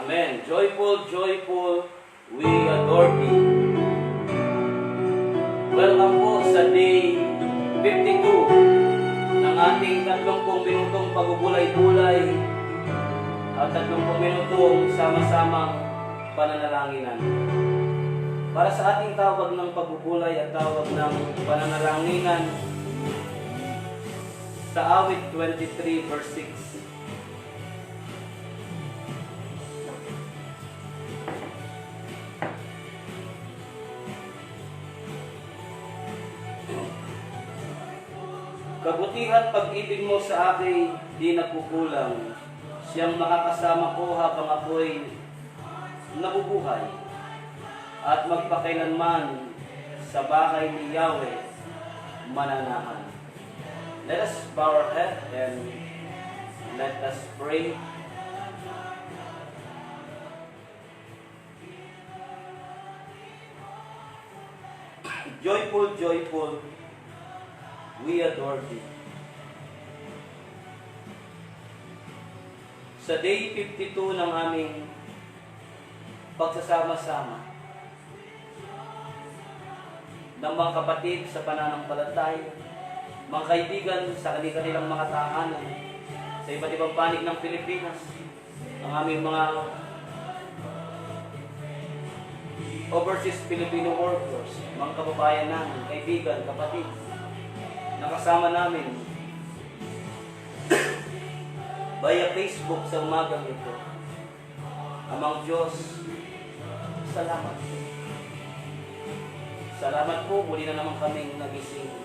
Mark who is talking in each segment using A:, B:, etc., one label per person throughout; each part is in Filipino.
A: Amen. Joyful, joyful, we adore Thee. Welcome po sa day 52 ng ating 30 minutong pagbubulay-bulay at 30 minutong sama-samang pananalanginan. Para sa ating tawag ng pagbubulay at tawag ng pananalanginan sa awit 23 verse 6. Kabutihan pag-ibig mo sa akin di nagkukulang. Siyang makakasama ko habang ako'y nabubuhay at magpakailanman sa bahay ni Yahweh mananahan. Let us bow our head and let us pray. Joyful, joyful, we adore Thee. Sa day 52 ng aming pagsasama-sama ng mga kapatid sa pananampalataya, mga kaibigan sa kanilang mga tahanan, sa iba't ibang panig ng Pilipinas, ang aming mga overseas Filipino workers, mga kababayan namin, kaibigan, kapatid, nakasama namin via Facebook sa umagang ito. Amang Diyos, salamat. Salamat po, muli na naman kaming nagising.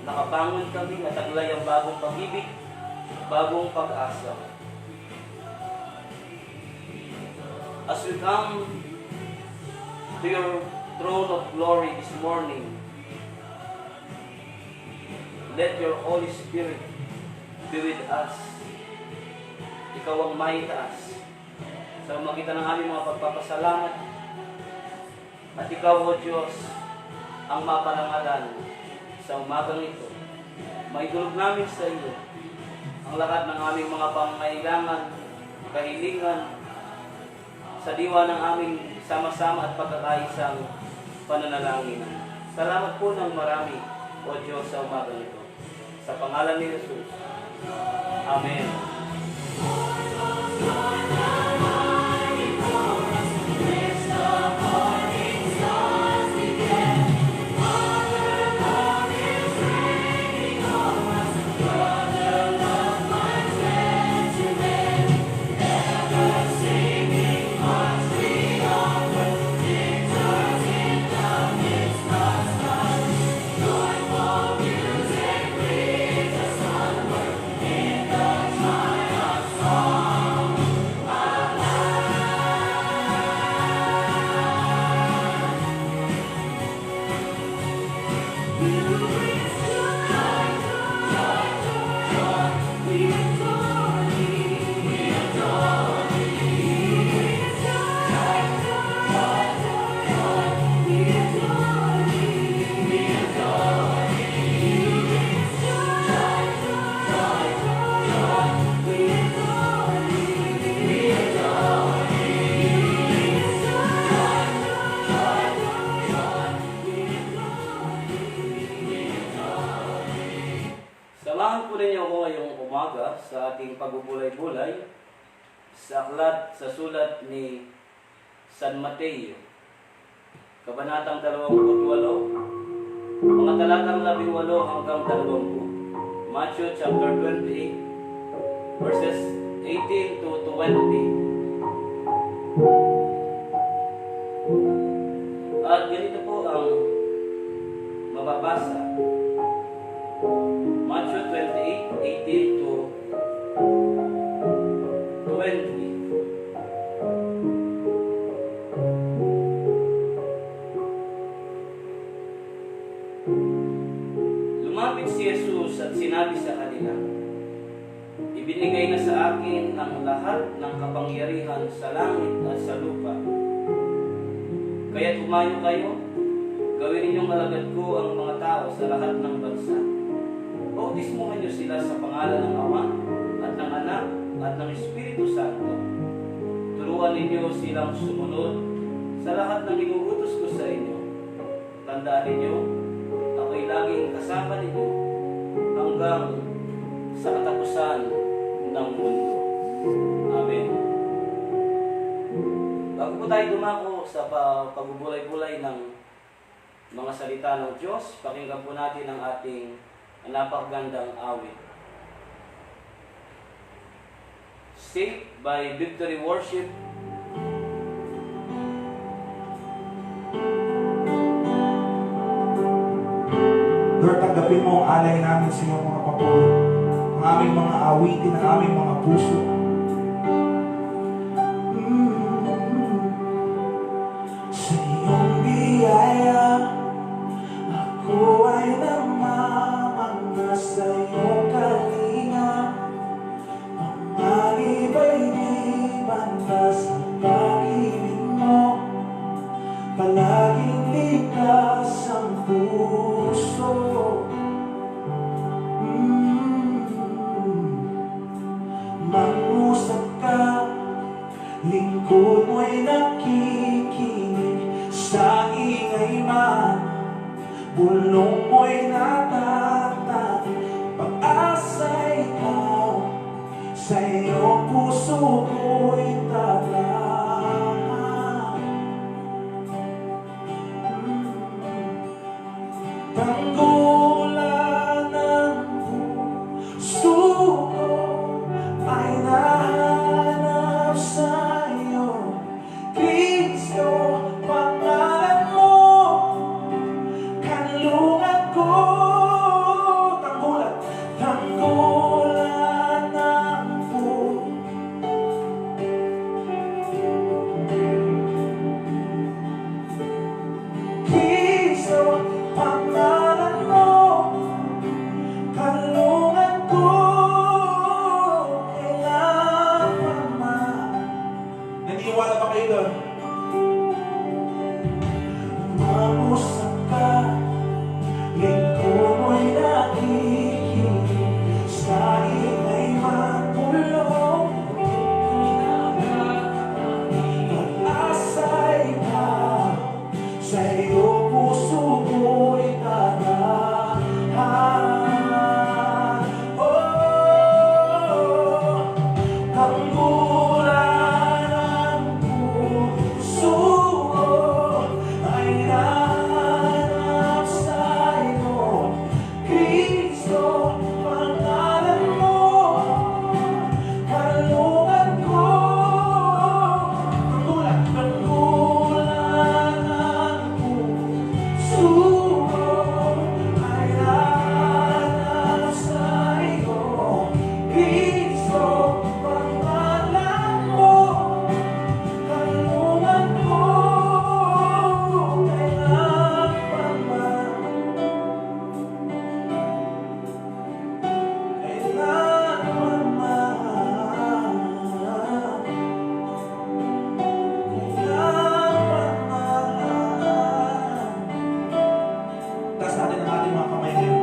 A: Nakabangon kami at taglay ang bagong pag-ibig, bagong pag-asa. As we come to your throne of glory this morning, let your Holy Spirit be with us. Ikaw ang may taas sa magitan ng aming mga pagpapasalamat. At ikaw, O Diyos, ang maparangalan sa umagang ito. Maidulog namin sa iyo ang lahat ng aming mga pangangailangan, kahilingan, sa diwa ng aming sama-sama at pagkakaisang pananalangin. Salamat po ng marami, O Diyos, sa umagang ito. Sa pangalan ni Jesus. Amen. Samahan po ninyo ako ngayong umaga sa ating pagbubulay-bulay sa aklat sa sulat ni San Mateo, Kabanatang 28, mga talatang 18 hanggang 20. Matthew chapter 28, verses 18 to 20. At ganito po ang mababasa. Matthew 28, 18 to 20. Lumapit si Jesus at sinabi sa kanila, "Ibinigay na sa akin ang lahat ng kapangyarihan sa langit at sa lupa. Kaya't humayo kayo, gawin ninyong alagad ko ang mga tao sa lahat ng bansa. Bautismuhan niyo sila sa pangalan ng Ama at ng Anak at ng Espiritu Santo, turuan ninyo silang sumunod sa lahat ng inuutos ko sa inyo. Tandaan ninyo, ako'y laging kasama ninyo hanggang sa katapusan ng mundo. Amen. Bago po tayo dumako sa pagbubulay-bulay ng mga salita ng Diyos, pakinggan po natin ang ating napakagandang awit. Saved by Victory Worship.
B: Lord, tanggapin mo ang alay namin sa iyong mga papuri, ang aming mga awitin, ang aming mga puso. Sa iyong biyaya, ako ay namamangha sa iyong kalinga. Panganib ay di bantas ng pag-ibig mo, palaging ligtas ang puso. Mangusap ka, lingkod mo'y nakikinig. Sa ingay man, bulong mo'y natatag. Pag-asa ikaw, sa iyong puso ko'y tatak. Tanggulan ng puso ko ay nahanap sa iyo, Kristo, pangalan mo, kanlungan ko. Tanggulan ng puso, Kristo, pangalan mo, kanlungan ko. Kailangan man. Naniniwala ba kayo doon? Mangusap ka, lingkod mo'y nakikinig. Sa ingay man bulong, pag-asa ikaw, sa iyong puso ko'y tatahan. Oh, tanggulan ang puso ko ay nahanap sa iyo, Kristo, pangalan mo, kanlungan ko. Tanggulan ang puso ko ay nahanap sa iyo, Kristo, pangalan mo, kanlungan ko. Kailangan pa man, kailangan man, kailangan man. Taas natin ang ating mga kamay ngayon.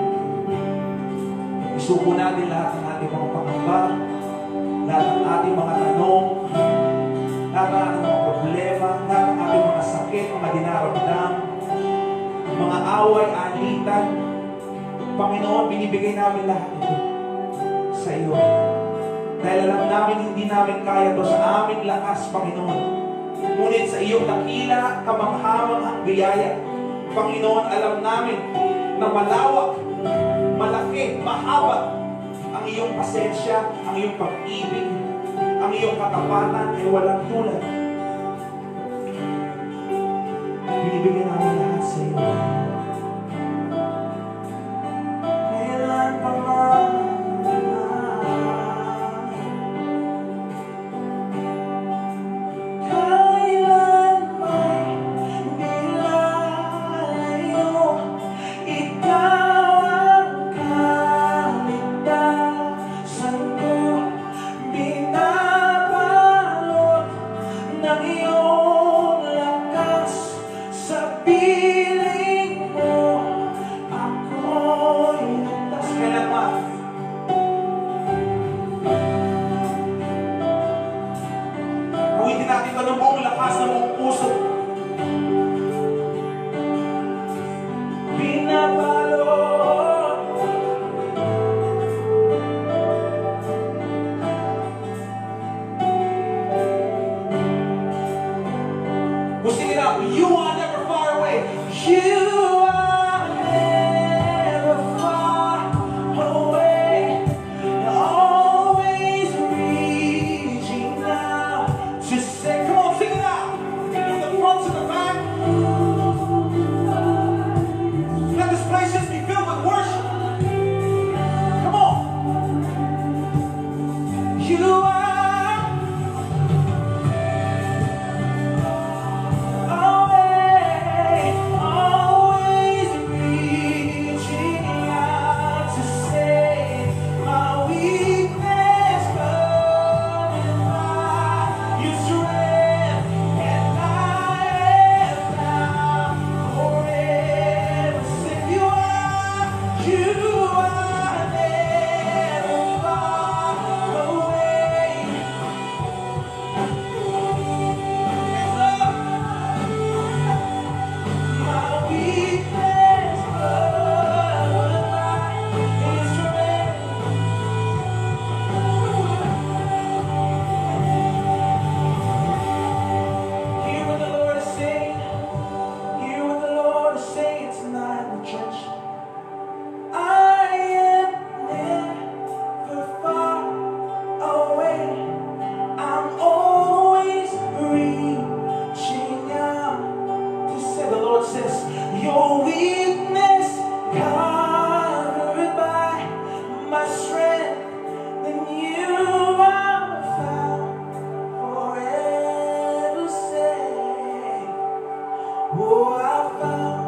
B: Isuko natin lahat ng ating mga pangamba, lahat ng ating mga tanong, lahat ng ating mga problema, lahat ng ating mga sakit, mga dinaramdam, mga away, alitan. Panginoon, binibigay namin lahat ito sa iyo. Dahil alam namin hindi namin kaya ito sa aming lakas, Panginoon. Ngunit sa iyong dakila, kamanghamanghang biyaya, Panginoon, alam namin na malawak, malaki, mahaba ang iyong pasensya, ang iyong pag-ibig, ang iyong katapatan ay walang tulad. Binibigyan namin lahat sa iyo. Kailan pa man, kailan may nilalayo, ikaw ang kaligtasan ko, binabalot ng iyong lakas sa piling mo. Ako'y ligtas. Kailan man, awitin natin ito ka ng buong lakas ng buong puso. Pinabalot. We'll sing it out. You are never far away. You are never far away. Always reaching out to say, come on, sing it out. From the front to the back. Let this place just be filled with worship. Come on. You are always reaching out to save my weakness, coming by your strength, and I am found forever. Sing, you are never far away. My weakness, covered by His strength. Hear what the Lord is saying. Hear what the Lord is saying tonight, the church. I am never far away. I'm always reaching out to say, the Lord says, your weakness covered by my strength, then you are found forever safe. Oh, I found.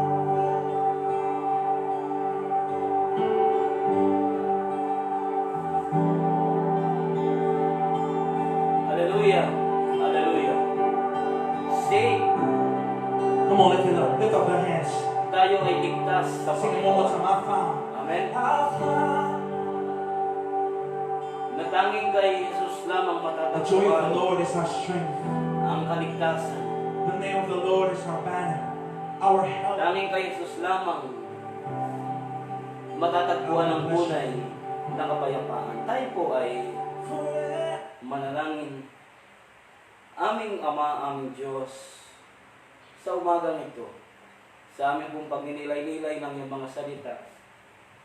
A: Hallelujah. Hallelujah. Say,
B: Come on, lift it up. Lift up your hands.
A: tayo ay ligtas sa
B: Sing it one more
A: Panginoon.
B: time. I found.
A: Amen.
B: I found.
A: Natanging kay Jesus lamang
B: The joy of the
A: matatagpuan
B: Lord is our strength.
A: ang kaligtasan.
B: The name of the Lord is our banner. Our help.
A: Tanging kay Jesus lamang matatagpuan ang tunay na kapayapaan. Tayo po ay manalangin. Aming Ama, aming Diyos, sa umagang ito, sa aming pong pagninilay-nilay ng iyong mga salita,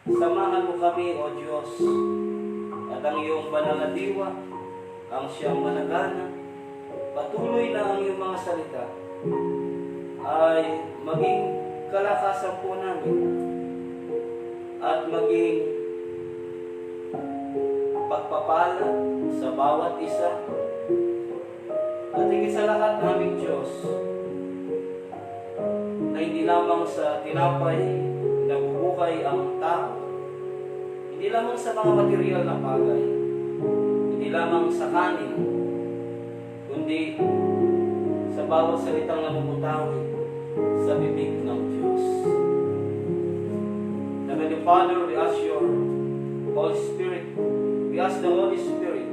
A: samahan mo kami, O Diyos, at ang iyong banal na diwa, ang siyang managana, patuloy na ang iyong mga salita, ay maging kalakasan po namin, at maging pagpapala sa bawat isa, at higit sa lahat naming Diyos, na hindi lamang sa tinapay nabubuhay ang tao, hindi lamang sa mga material na bagay, hindi lamang sa kanin, kundi sa bawat salitang namumutawi sa bibig ng Diyos. Heavenly Father, we ask your Holy Spirit, we ask the Holy Spirit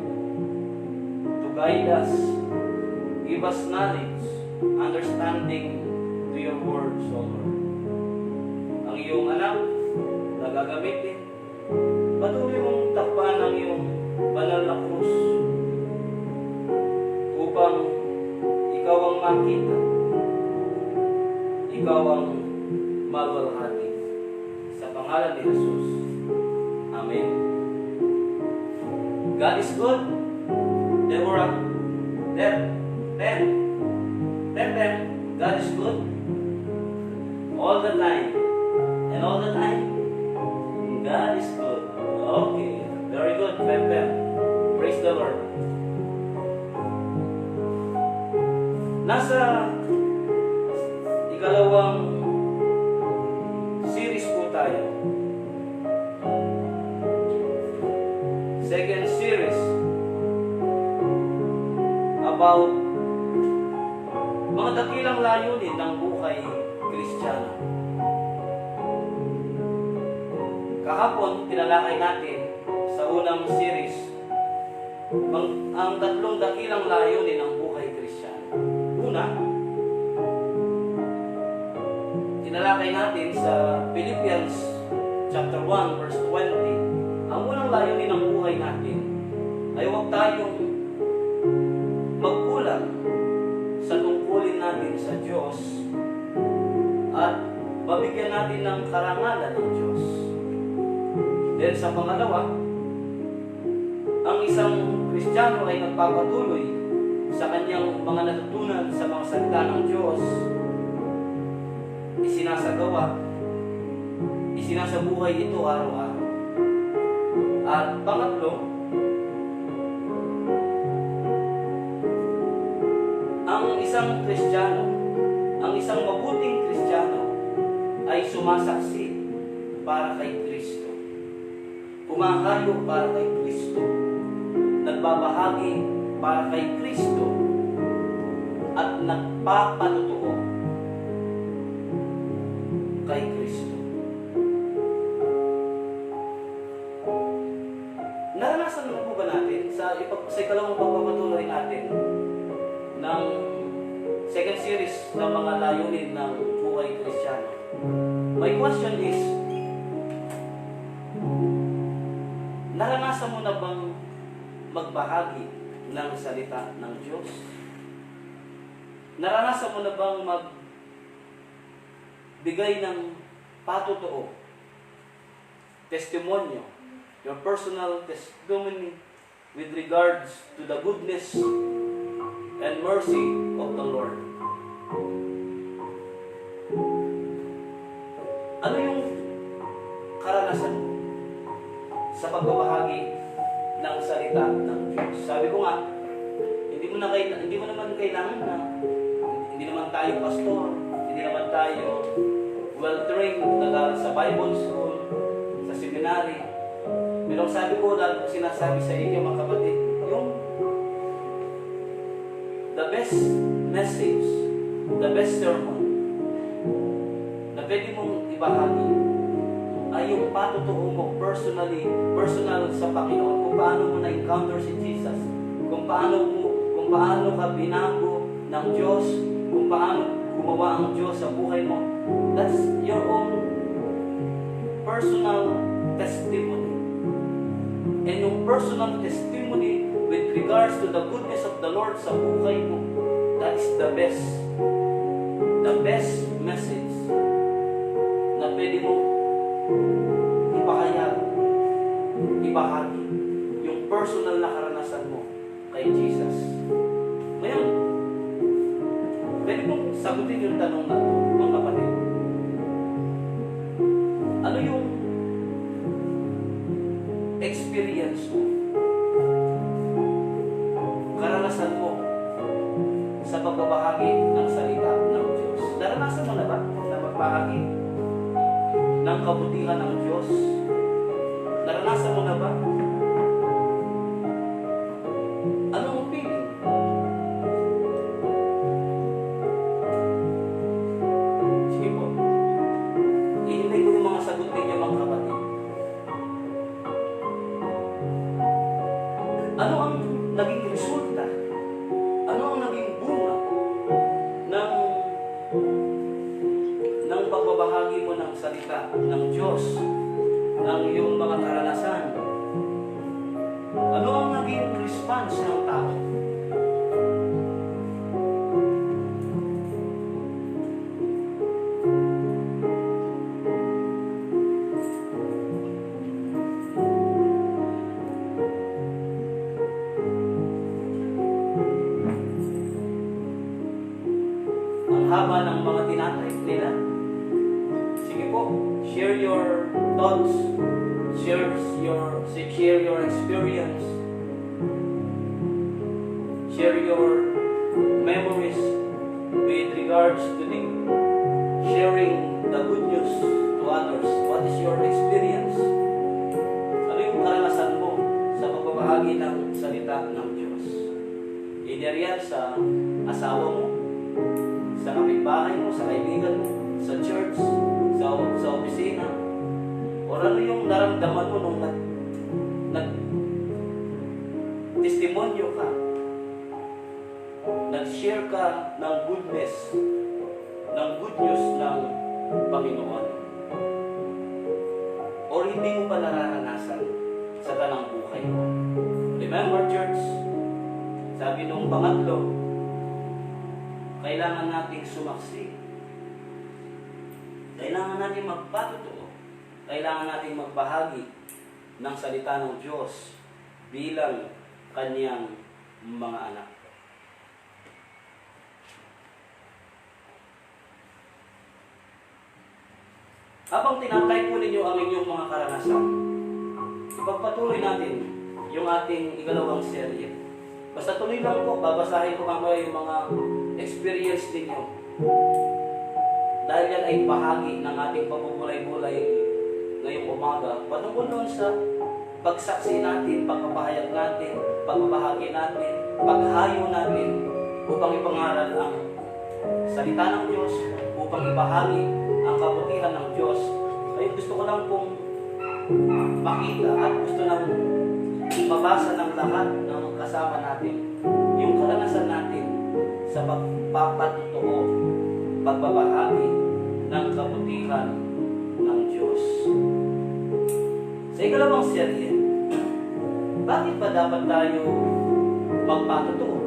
A: to guide us, give us knowledge, understanding to your words, O Lord. Ang iyong anak na gagamitin, patuloy mong takpan ang iyong banal na krus upang ikaw ang makita, ikaw ang maluwalhati. Sa pangalan ni Jesus. Amen. God is good. Deborah. Pem. God is good. All the time. And all the time, God is good. Okay. Very good, Pem. Praise the Lord. Nasa ikalawang series po tayo. Second series about mga dakilang layunin ng buhay Kristiyano. Kahapon, tinalakay natin sa unang series ang tatlong dakilang layunin ng buhay Kristiyano. una, tinalakay natin sa Philippians chapter 1 verse 20, ang unang layunin ng buhay natin ay huwag tayong magkulang sa tungkulin natin sa Diyos at mabigyan natin ng karangalan ng Diyos. Then sa pangalawa, ang isang Kristiyano ay nagpapatuloy sa kanyang mga natutunan sa mga salita ng Diyos, isinasabuhay ito araw-araw. At pangatlo, ang isang Kristiyano, ang isang mabuting Kristiyano ay sumasaksi para kay Kristo. Kumakayo para kay Kristo. Nagbabahagi para kay Kristo. At nagpapatotoo kay Kristo. Naranasan mo po ba natin sa ikalawang pagpapatuloy natin ng second series ng mga layunin ng buhay Kristiyano? My question is, naranasan mo na bang magbahagi ng salita ng Diyos? Naranasan mo na bang magbigay ng patotoo, testimonyo, your personal testimony with regards to the goodness and mercy of the Lord? Ano yung karanasan mo sa pagbabahagi ng salita ng Diyos? Sabi ko nga, hindi mo naman kailangan na hindi naman tayo pastor, hindi naman tayo well-trained nag-aaral sa Bible school, sa seminary. Pero sabi ko, lalo ko sinasabi sa inyo mga kapatid, yung the best message, the best sermon na pwede mong ibahagi ay yung patotoo mo personal sa Panginoon, kung paano mo na-encounter si Jesus, kung paano ka binago ng Diyos, kung paano gumawa ang Diyos sa buhay mo. That's your own personal testimony. And yung personal testimony with regards to the goodness of the Lord sa buhay mo, that is the best message na pwede mo ibahagi yung personal na karanasan mo kay Jesus. Ngayon, pwede mong sagutin yung tanong na ito, mga kapatid. Ano yung experience mo, karanasan mo sa pagbabahagi ng salita ng Diyos? Naranasan mo na ba na magbahagi ng kabutihan ng Diyos? Naranasan mo na ba? Anong feeling? Sige po. Ihintay ko yung mga sagot ninyo, mga kapatid. Ano ang naging resulta? Ano ang naging bunga ng pagbabahagi mo ng salita ng Diyos, ng iyong mga karanasan? Ano ang naging response ng tao? Ang haba ng mga tinatype nila. Sige po, share your thoughts, share your experience, share your memories with regards to the sharing the good news to others. What is your experience? Ano yung karanasan mo sa pagbabahagi ng salita ng Diyos? Either yan sa asawa mo, sa kapitbahay mo, sa kaibigan mo, sa church, sa opisina, o ano yung naramdaman mo nung nag-testimonyo ka nag-share ka ng goodness, ng good news ng Panginoon. Or hindi mo pa nararanasan sa tanang buhay mo. Remember, church, sabi nung pangatlo, kailangan nating sumaksi. Kailangan natin magpatotoo. Kailangan natin magbahagi ng salita ng Diyos bilang Kanyang mga anak. Habang tinatay po ninyo ang inyong mga karanasan, ipagpatuloy natin yung ating ikalawang serye. Basta tuloy lang po, babasahin ko mamaya yung mga experience ninyo. Dahil yan ay bahagi ng ating pabubulay-bulay ngayong umaga, patungkol doon sa pagsaksi natin, pagpapahayag natin, pagbabahagi natin, paghayo natin upang ipangaral ang salita ng Diyos, upang ibahagi ang kabutihan ng Diyos. Ay gusto ko lang pong makita at gusto nang mabasa ng lahat ng kasama natin yung karanasan natin sa pagpapatotoo, pagbabahagi ng kabutihan ng Diyos. Sa ikalawang serye, bakit ba dapat tayo magpatotoo?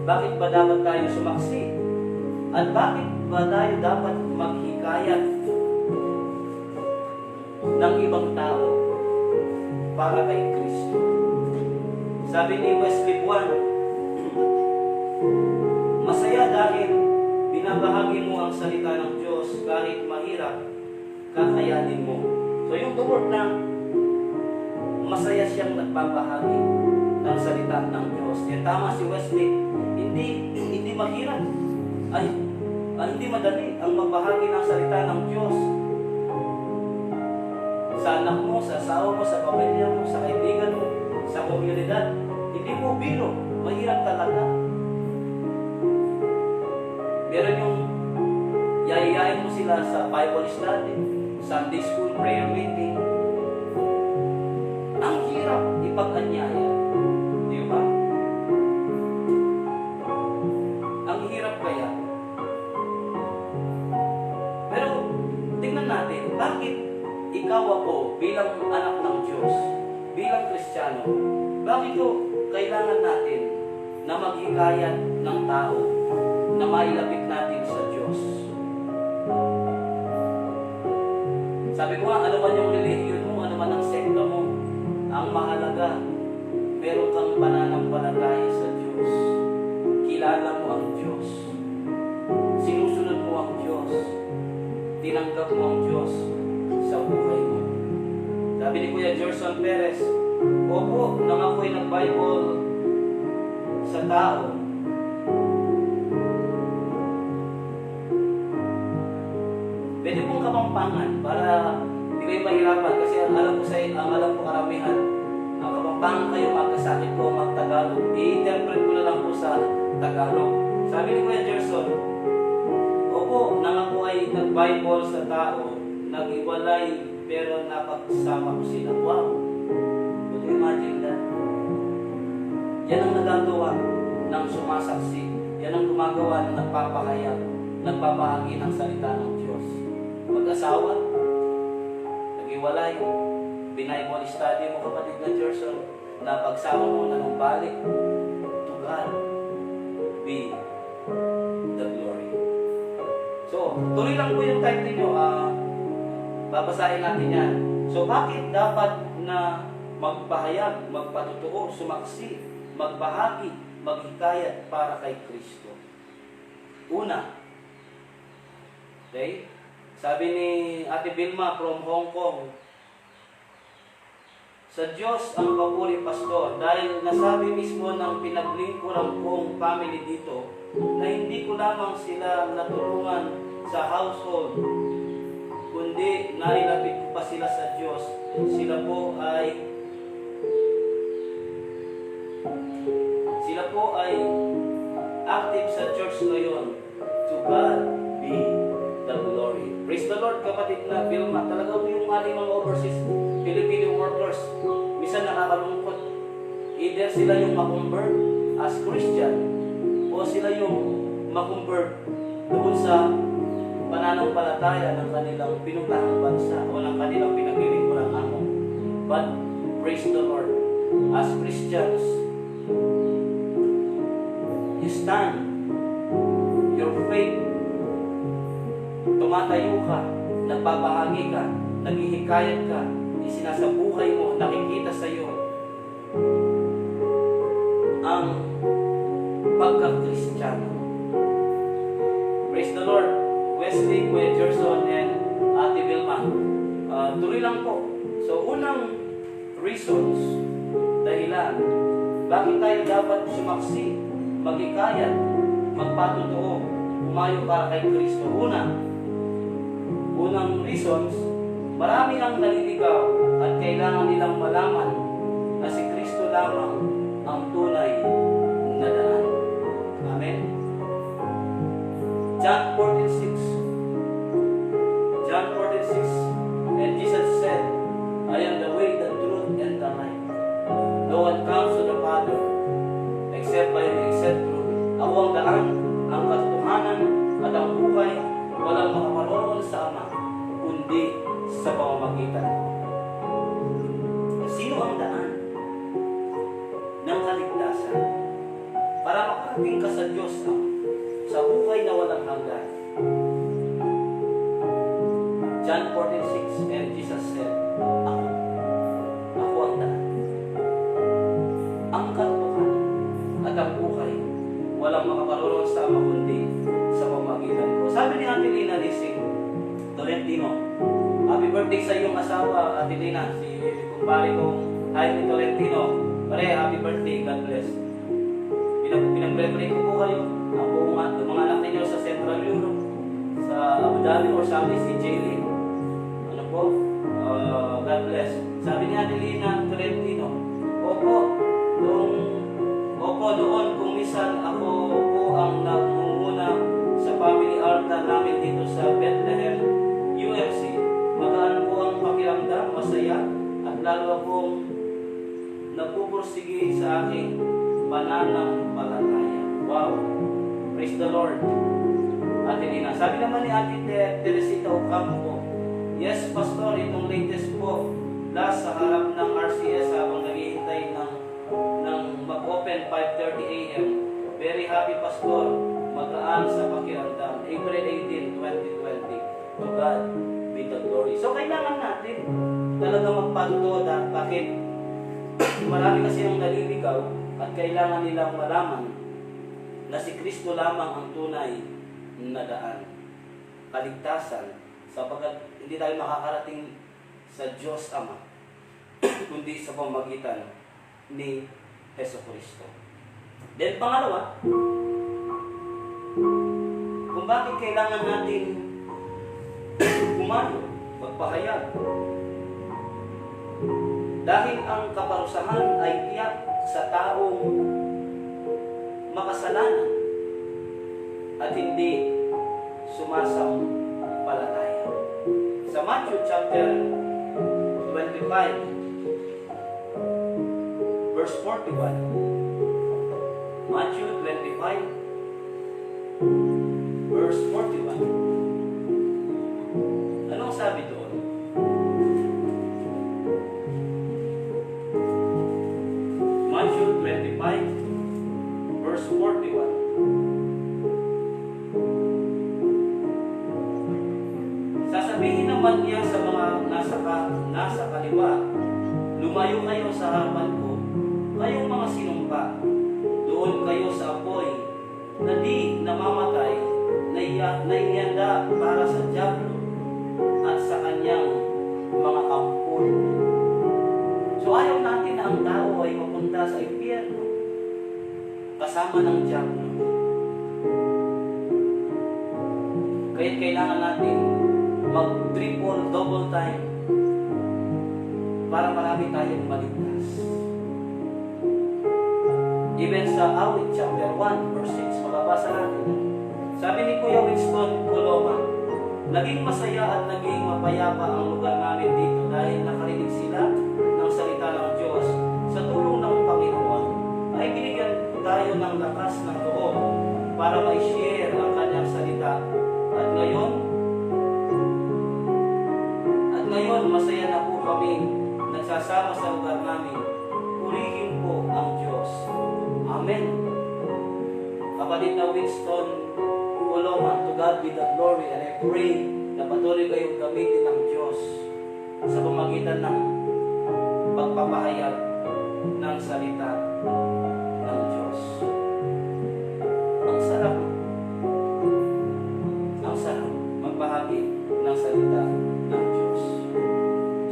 A: Bakit ba dapat tayo sumaksi? At bakit ba tayo dapat maghikayat ng ibang tao para kay Kristo? Sabi ni Wesley Buwan, masaya dahil binabahagi mo ang salita ng Diyos kahit mahirap, kakayanin mo. So yung tungkol na masaya siyang nagbabahagi ng salita ng Diyos. Yan tama si Wesley, hindi mahirap. Hindi madali ang magbahagi ng salita ng Diyos. Sa anak mo, sa asawa mo, sa pamilya mo, sa kaibigan mo, sa komunidad. Hindi mo biro. Mahirap talaga. Meron yung yayayain mo sila sa Bible study, Sunday school, prayer meeting. Ang hirap ipag-anyaya. Di ba? Ang hirap kaya. Pero tingnan natin, bakit ikaw ako bilang anak ng Diyos, bilang Kristiyano, bakit ko kailangan natin na maghikayat ng tao na mailapit natin sa Diyos? Sabi ko nga, ano man yung religion mo, ano man ang sekta mo, ang mahalaga, meron kang pananampalataya sa Diyos. Kilala mo ang Diyos. Sinusunod mo ang Diyos. Tinanggap mo ang Diyos sa buhay mo. Sabi ni Kuya Gerson Perez, opo, nang ako'y nag-Bible sa tao, pwede pong kapampangan para hindi kayo mahirapan kasi ang alam ko karamihan, ang kapampangan kayo magkasakit ko mag-Tagalog. I-interpret ko na lang po sa Tagalog. Sabi ni Kuya Gerson, opo, nang ako ay nag-Bible sa tao, nag-iwalay pero napagsama ko sila. Wow! Could you imagine that? Yan ang nagagawa ng sumasaksi. Yan ang gumagawa ng nagpapahayag, nagpapahagi ng salita ng Diyos. Mag-asawa, nag-iwalay, Bible study mo kapatid na Gerson, napagsama mo na ng balik. To God be the glory. So, tuloy lang po yung type ninyo. Babasahin natin yan. So, bakit dapat na magpahayag, magpatotoo, sumaksi, magbahagi, maghikayat para kay Kristo? Una, okay? Sabi ni Ate Vilma from Hong Kong, sa Diyos ang papuri, Pastor, dahil nasabi mismo ng pinaglingkuran kong family dito na hindi ko lamang sila natulungan sa household, kundi nailapit ko pa sila sa Diyos. Sila po ay active sa church ngayon. To God be the glory. Praise the Lord, kapatid na Vilma. Talaga po yung ating mga overseas Filipino workers, minsan nakakalungkot. Either sila yung ma-convert as Christian o sila makumbert doon sa pananampalataya ng kanilang pinuntahang bansa o ng kanilang pinaglilingkurang amo. But praise the Lord, as Christians, you stand your faith, tumatayo ka, nagbabahagi ka, naghihikayat ka, isinasabuhay mo, nakikita sa iyo ang pagka-Kristiyano. Praise the Lord. Wesley, Kuya Gerson, and Ate Vilma. Tuloy lang po. So, unang reasons, dahilan, bakit tayo dapat sumaksi, magikayat, magpatotoo, umayo para kay Kristo. Unang reasons, marami ang naliligaw at kailangan nilang malaman na si Kristo lamang ang tunay na daan. Amen? John 14:6. John 14:6. And Jesus said, I am the way, the truth, and the life. No one comes to the Father except by me, except through me. Ako ang daan, ang katotohanan, at ang buhay. Walang makaparoon sa Ama, kundi sa pamamagitan ko. Sino ang daan ng kaligtasan para makarating ka sa Diyos sa buhay na walang hanggan? John 14:6, and Jesus said, Ako ang daan, ang katotohanan, at ang buhay. Walang makaparoon sa Ama kundi sa pamamagitan ko. Sabi ni Ate Lina Lising Tolentino, happy birthday sa iyong asawa, Ate Lina, si kumpare kong Jaime Tolentino. Pare, happy birthday, God bless. Pinag-pray ko po kayo, ang buong mga anak ninyo sa Central Europe, sa Abu Dhabi or Saudi, si Jaylee. Ano po? God bless. Sabi ni Ate Lina Tolentino, noon kung minsan ako po ang nagmumuna sa family altar namin dito sa Bethlehem, UMC. Magaan po ang pakiramdam, masaya, at lalo akong nagpupursige sa aking pananampalataya. Wow! Praise the Lord. Ate Lina. Sabi naman ni Ate Teresita Ocampo, yes, Pastor, itong latest po, last sa harap ng RCS habang naghihintay ng mag-open 5:30 a.m. Very happy, Pastor. Magaan sa pakiramdam. April 18, 2020. To God be the glory. So, kailangan natin talaga magpatuto. Bakit? Marami kasi ang naliligaw at kailangan nilang malaman na si Kristo lamang ang tunay na daan. Kaligtasan, sapagkat hindi tayo makakarating sa Diyos Ama kundi sa pamamagitan ni Jesucristo. Then pangalawa, kung bakit kailangan natin magpahayag. Dahil ang kaparusahan ay tiyak sa taong makasalanan at hindi sumasampalataya. Sa Matthew chapter 25, verse 41. Matthew 25, verse 41. Anong sabi doon? Matthew 25, verse 41. Sasabihin naman niya sa mga nasa kaliwa, lumayo kayo sa harapan ko, kayong mga sinumpa. Doon kayo sa apoy na di namamatay, na inihanda para sa dyablo at sa kanyang mga kampon. So ayaw natin na ang tao ay mapunta sa impyerno kasama ng dyablo. Kaya kailangan natin mag-triple, double time para marami tayong maligtas. Even sa Awit chapter 1 verse 6, mababasa natin. Sabi ni Kuya Winston Coloma, naging masaya at naging mapayapa ang lugar namin dito dahil nakarinig sila ng salita ng Diyos. Sa tulong ng Panginoon ay binigyan tayo ng lakas ng loob para may share kapatid na Winston Coloma, to God be the glory, and I pray na patuloy kayong gamitin ng Diyos sa pamagitan ng pagpapahayag ng salita ng Diyos. Ang sarap magbahagi ng salita ng Diyos.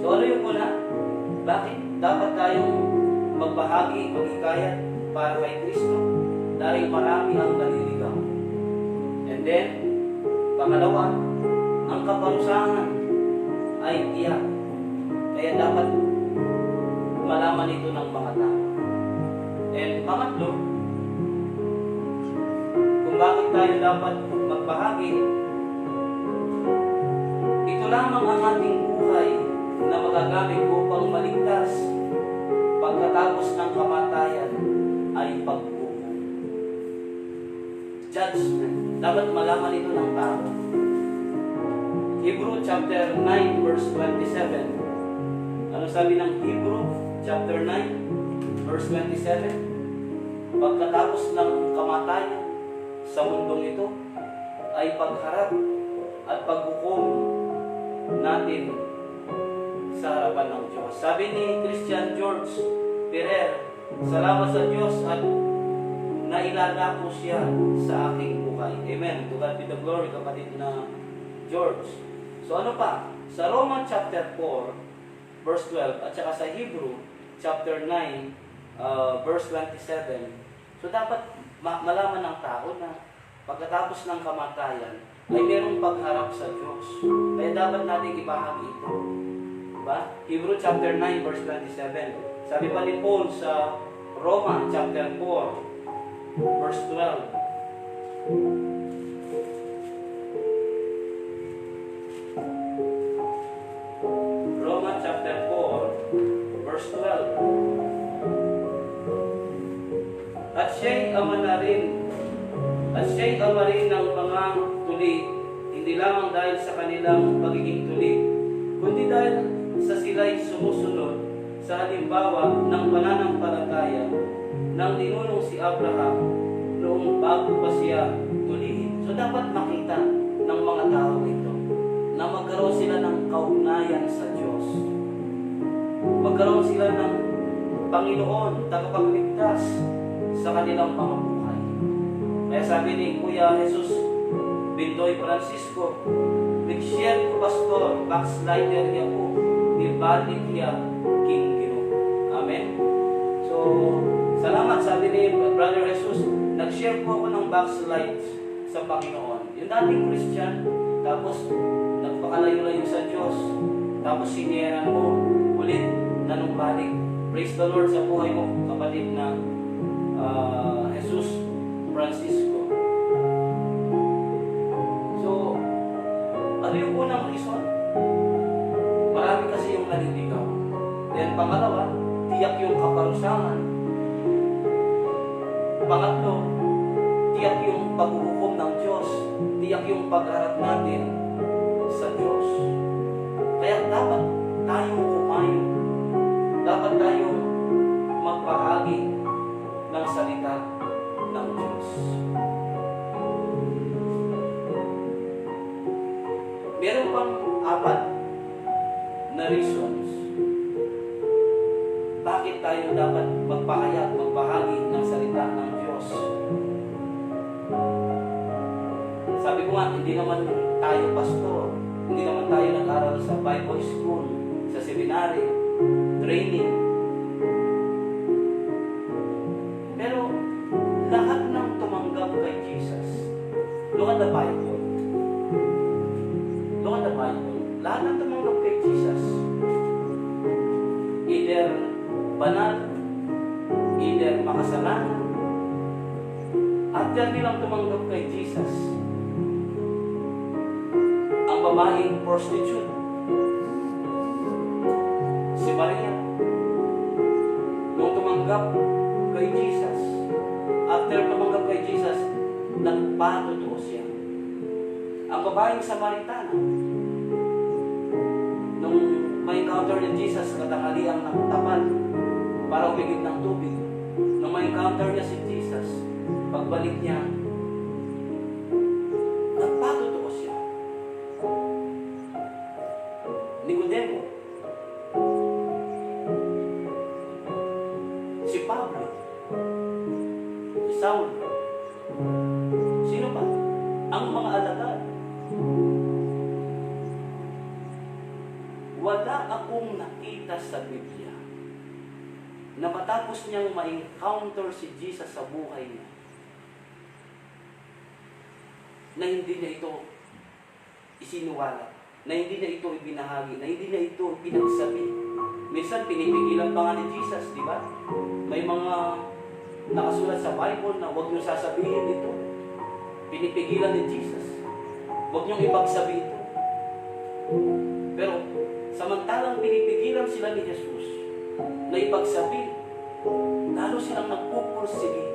A: So ano yung una? Bakit dapat tayong magbahagi, maghikayat para kay Kristo? Dahil marami ang naliligaw. And then, pangalawa, ang kaparusahan ay tiyak. Kaya dapat malaman ito ng mga tao. And pangatlo, kung bakit tayo dapat magbahagi, ito lamang ang ating buhay na magagamit upang maligtas pagkatapos ng kamatayan ay pagbubuhay. Judgment. Dapat malaman ito ng tao. Hebrew chapter 9 verse 27. Ano sabi ng Hebrew chapter 9 verse 27? Pagkatapos ng kamatayan sa mundong ito ay pagharap at paghukom natin sa harapan ng Diyos. Sabi ni Christian George Ferrer, salamat sa Diyos at nailala ko siya sa aking buhay. Amen. To God be the glory, kapatid na George. So ano pa? Sa Romans chapter 4 verse 12 at saka sa Hebrew chapter 9 verse 27. So dapat malaman ng tao na pagkatapos ng kamatayan ay merong pagharap sa Diyos. Kaya dapat natin ibahagi ito. Diba? Hebrew chapter 9 verse 27. Sabi pa ni Paul sa Romans chapter 4 verse 12. Romans chapter 4 verse 12. At siya'y ama rin ng mga tuli, hindi lamang dahil sa kanilang pagiging tuli, kundi dahil sa sila'y sumusunod sa halimbawa ng pananampalataya ng ninunong si Abraham noong bago pa siya tulihin. So dapat makita ng mga tao ito na magkaroon sila ng kaugnayan sa Diyos. Magkaroon sila ng Panginoon, tagapagligtas sa kanilang mga buhay. Kaya sabi ni Kuya Jesus Bindoy Francisco, nag-share ko pastor, backslider niya po, ibalik niya King Gino. Amen? So, salamat, sabi ni Brother Jesus, nag-share po ako ng backslide sa Panginoon. Yung dating Christian, tapos nagpakalayo-layo sa Diyos, tapos sinieran mo, ulit, nanumbalik. Praise the Lord sa buhay mo, kapatid na Jesus Francisco. So, ano yung unang reason? Marami kasi yung naliligaw. Then pangalawa, tiyak yung kaparusahan. Pangatlo, tiyak yung paghuhukom ng Diyos. Tiyak yung pagharap natin sa Diyos. Kaya dapat tayong kumayo. Dapat tayong magbahagi ng salita ng Diyos. Meron pang 4 na reasons bakit tayo dapat magpahayag, magbahagi ng salita ng Diyos. Sabi ko nga, hindi naman tayo pastor, hindi naman tayo nag-aral sa Bible school, sa seminary, training. Pero lahat ng tumanggap kay Jesus, look at the Bible. Look at the Bible. Lahat ng tumanggap kay Jesus, either banal, either makasalanan, after nilang tumanggap kay Jesus, ang babaeng prostitute, si Maria, nung tumanggap kay Jesus, after tumanggap kay Jesus, nagpatotoo siya. Ang babaeng Samaritana, nung may encounter ni Jesus, katanghaliang nakatapat para umigib ng tubig, nung may encounter niya si Jesus, pagbalik niya, akong nakita sa Biblia na matapos niyang ma-encounter si Jesus sa buhay niya, na hindi niya ito isinuwalat, na hindi niya ito ibinahagi, na hindi niya ito pinagsabi. Minsan pinipigilan pa nga ni Jesus, di ba? May mga nakasulat sa Bible na huwag niyo sasabihin ito. Pinipigilan ni Jesus. Huwag niyong ipagsabi ito. Pero samantalang pinipigilan sila ni Jesus na ipagsabi, lalo silang nagpupursige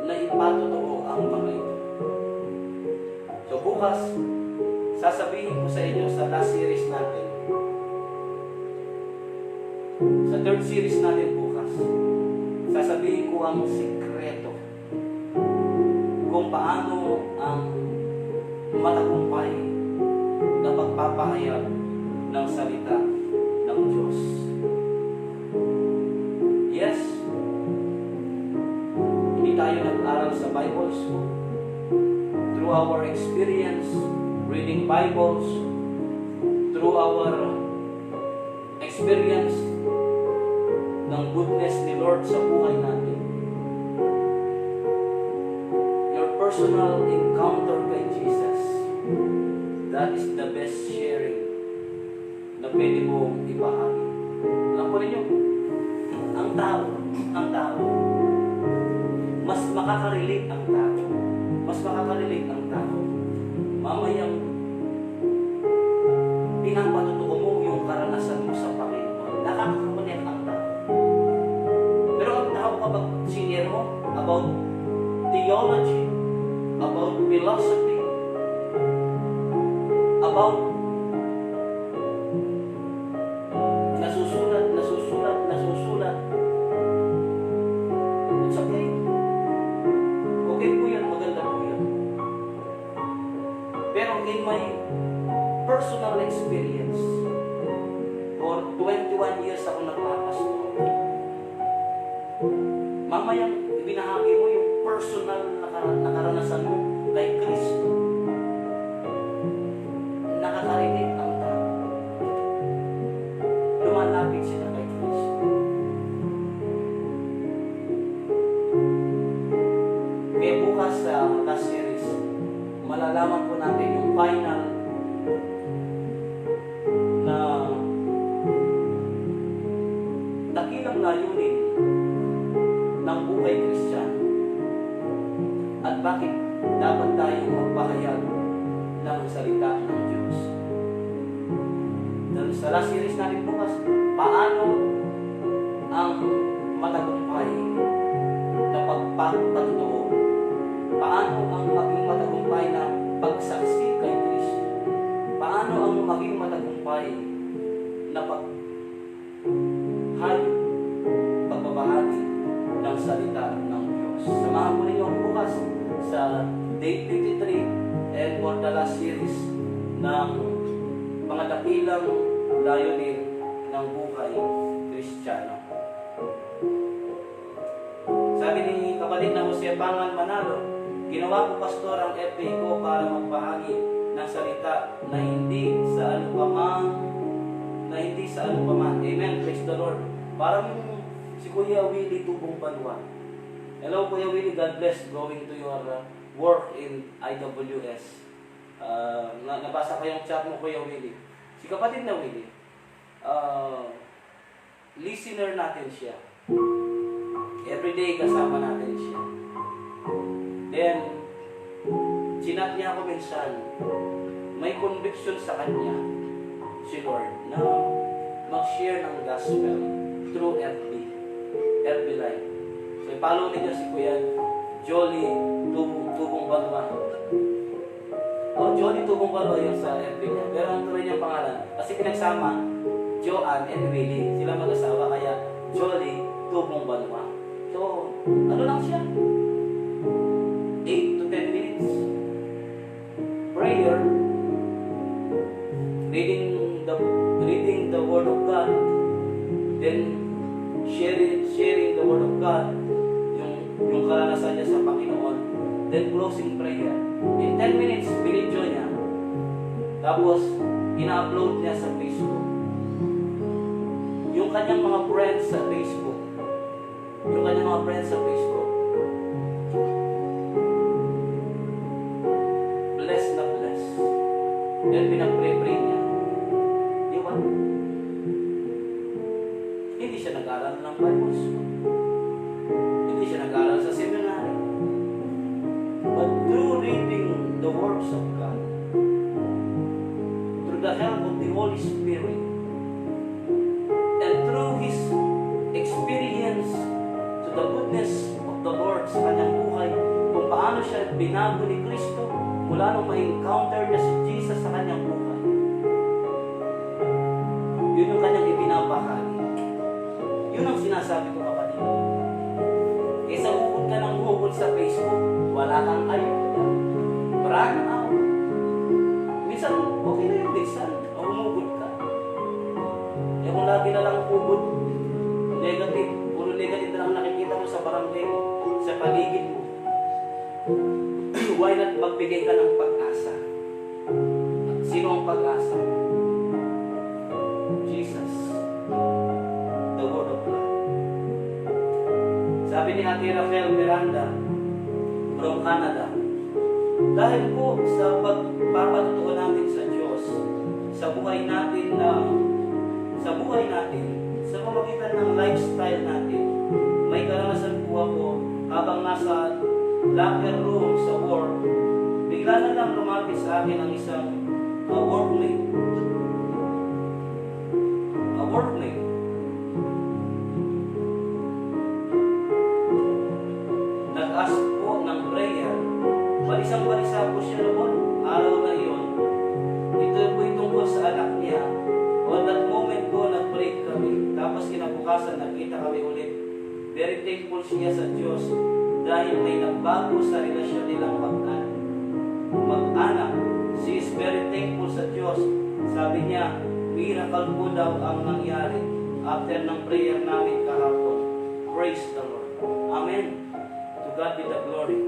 A: na ipatotoo ang mga ito. So bukas, sasabihin ko sa inyo sa last series natin, sa third series natin bukas, sasabihin ko ang sikreto kung paano ang matagumpay na pagpapahayag ng salita ng Diyos. Yes, hindi tayo nag-aral sa Bible school. Through our experience reading Bibles, through our experience ng goodness ni Lord sa buhay natin, your personal encounter kay Jesus, that is the best sharing na pwede mong ibahagi. Alam po ninyo, ang tao, mas makaka-relate ang tao. Mamayang pinapatutuo mo yung karanasan mo sa Panginoon. Nakaka-connect ang tao. Pero ang tao kapag sinir mo about theology, about philosophy, about nasusulat. It's okay. Okay po yan, maganda po yan. Pero in my personal experience, for 21 years ako nagpapastor, mamayang ibinahagi mo yung personal na karanasan mo kay Kristo, nakakarinig ang tao. Lumalapit sila kay Kristo. Kaya bukas sa last series, malalaman po natin yung final na dakilang layunin ng buhay Kristiyano at bakit dapat tayong magpahayag ng salita ng Diyos. Dahil sa last series natin bukas, paano ang matagumpay na pagpapatutuo, paano ang maging matagumpay na pagsaksi kay Kristo, paano ang maging matagumpay na pagbabahagi ng salita ng Diyos. Samahan po ninyo bukas sa day 53 and for the last series ng mga dakilang layunin ng buhay Kristiyano. Sabi ni kapatid na Jose Pangan Manalo, ginawa ko pastor ang FB ko para magbahagi ng salita na hindi sa anupaman. Amen. Praise the Lord. Parang si Kuya Willie Tubong Banwa. Hello Kuya Willie, God bless, going to your work in IWS. Nabasa ko yung chat mo Kuya Willie. Si kapatid na Willie, listener natin siya. Everyday kasama natin siya. Then, chinat niya ako minsan, may conviction sa kanya, si Lord, na mag-share ng gospel through FB Live. So, follow niyo si Kuya Jolly Tubong Balwa. Jolly Tubong Balwa yung sa FB niya. Pero ang tuloy niyang pangalan, kasi pinagsama, Joanne and Willie. Sila mag-asawa, kaya Jolly Tubong Balwa. So, ano lang siya? 8 to 10 minutes. Prayer, reading the Word of God, then sharing the Word of God, yung karanasan niya sa Panginoon, then closing prayer. In 10 minutes, binidyo niya. Tapos, ina-upload niya sa Facebook. yung kanyang mga friends sa Facebook. Yung kanyang mga friends sa Facebook. Bless na bless. Dahil pinag-pray-pray niya. Di ba? Hindi siya nag-aaral ng Bible school. Hindi siya nag-aaral sa seminary. But through reading the words of God, through the help of the Holy Spirit, and through his experience to the goodness of the Lord sa kanyang buhay, kung paano siya binago ni Kristo mula nung ma-encounter niya si Jesus sa kanyang buhay. Yun yung kanyang ibinabahagi. Yun ang sinasabi ko, kapatid. Kaysa hukod ka ng hukod sa Facebook, wala kang ayuda. Marami na ako. Minsan, okay na yung minsan. O humugod ka. Eh kung lagi na lang hukod, negative, puro negative na lang nakikita mo sa barangay, sa paligid mo. Why not magbigay ka ng pag-asa? Sino ang pag-asa? Jesus. The Word of God. Sabi ni Ate Rafael Miranda from Canada, dahil po sa pagpapatutuo natin sa Diyos, sa buhay natin, sa pamagitan ng lifestyle natin, may karanasan po ako habang nasa locker room sa work, bigla na lang lumapit sa akin ang isang workmate. Nag-ask po ng prayer. Balisang-balisa po siya noon, araw na iyon. Ito po tungkol sa anak niya. On that moment po, nag-break kami. Tapos kinabukasan, nagkita kami ulit. Very thankful siya sa Diyos dahil may nagbago sa relasyon nilang mag-anak. She is very thankful sa Diyos. Sabi niya, miracle po daw ang nangyari after ng prayer namin kahapon. Praise the Lord. Amen. To God be the glory.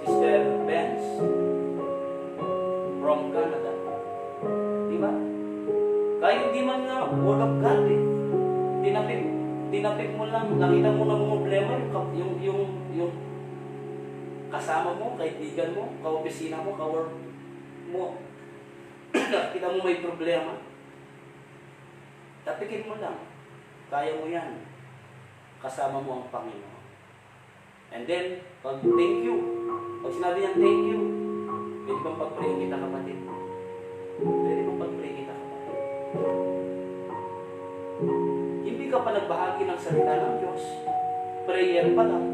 A: Sister Benz from Canada. Diba? Kahit hindi man nga word of God, tinapik mo lang, nakita mo na problema, yung kasama mo, kaibigan mo, kaopisina mo, kawork mo, nakita mo may problema, tapikin mo lang, kaya mo yan, kasama mo ang Panginoon. And then, pag thank you, pag sinabi niyang thank you, pwede bang pag-pray kita, kapatid? Pwede bang pag-pray kita, kapatid? Hindi ka pa nagbahagi ng salita ng Diyos, prayer pa lang,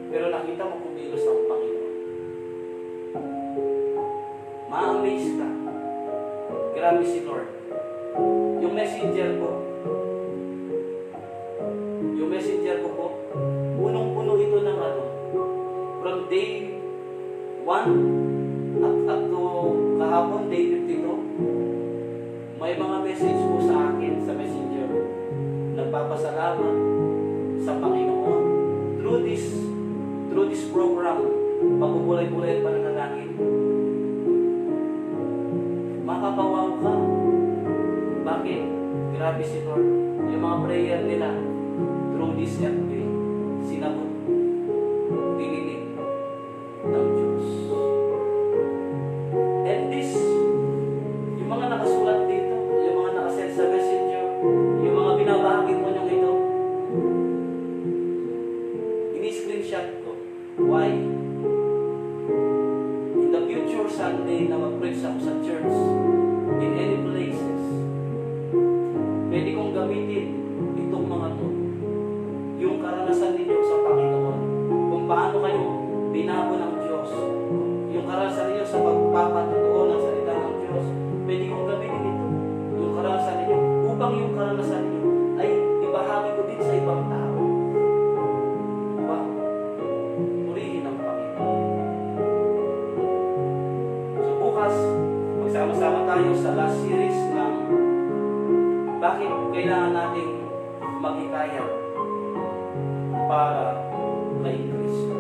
A: pero nakita mo kumilos ang Panginoon. Ma-amaze ka. Grabe si Lord. Yung messenger ko po, punong-puno ito ng from day 1 up to kahapon, day 52, may mga message po sa akin sa messenger. Nagpapasalamat sa Panginoon through this program, pagpupulay-pulay pa ng nanangin. Makapawaw ka. Bakit? Grabe si Lord. Yung mga prayer nila through this FB, sinagot, dininig ng Diyos. And this, yung mga nakasulat dito, yung mga nakasend sa messenger, yung mga binabahagi mo nyo ito, ini-screenshot ko. Why? In the future Sunday na mag-preach ako sa church, in any places, pwede kong gamitin itong mga to. Yung karanasan ninyo sa Panginoon, kung paano kayo binago ng Diyos, yung karanasan ninyo sa pagpapatutuo ng salita ng Diyos, pwede kong gamitin ito. Yung karanasan ninyo, upang yung karanasan ninyo ay ibahagi ko din sa ibang tao. Wow! Purihin ang Panginoon. So bukas, magsama-sama tayo sa last series ng bakit kailangan nating maghikayat para kay Kristo.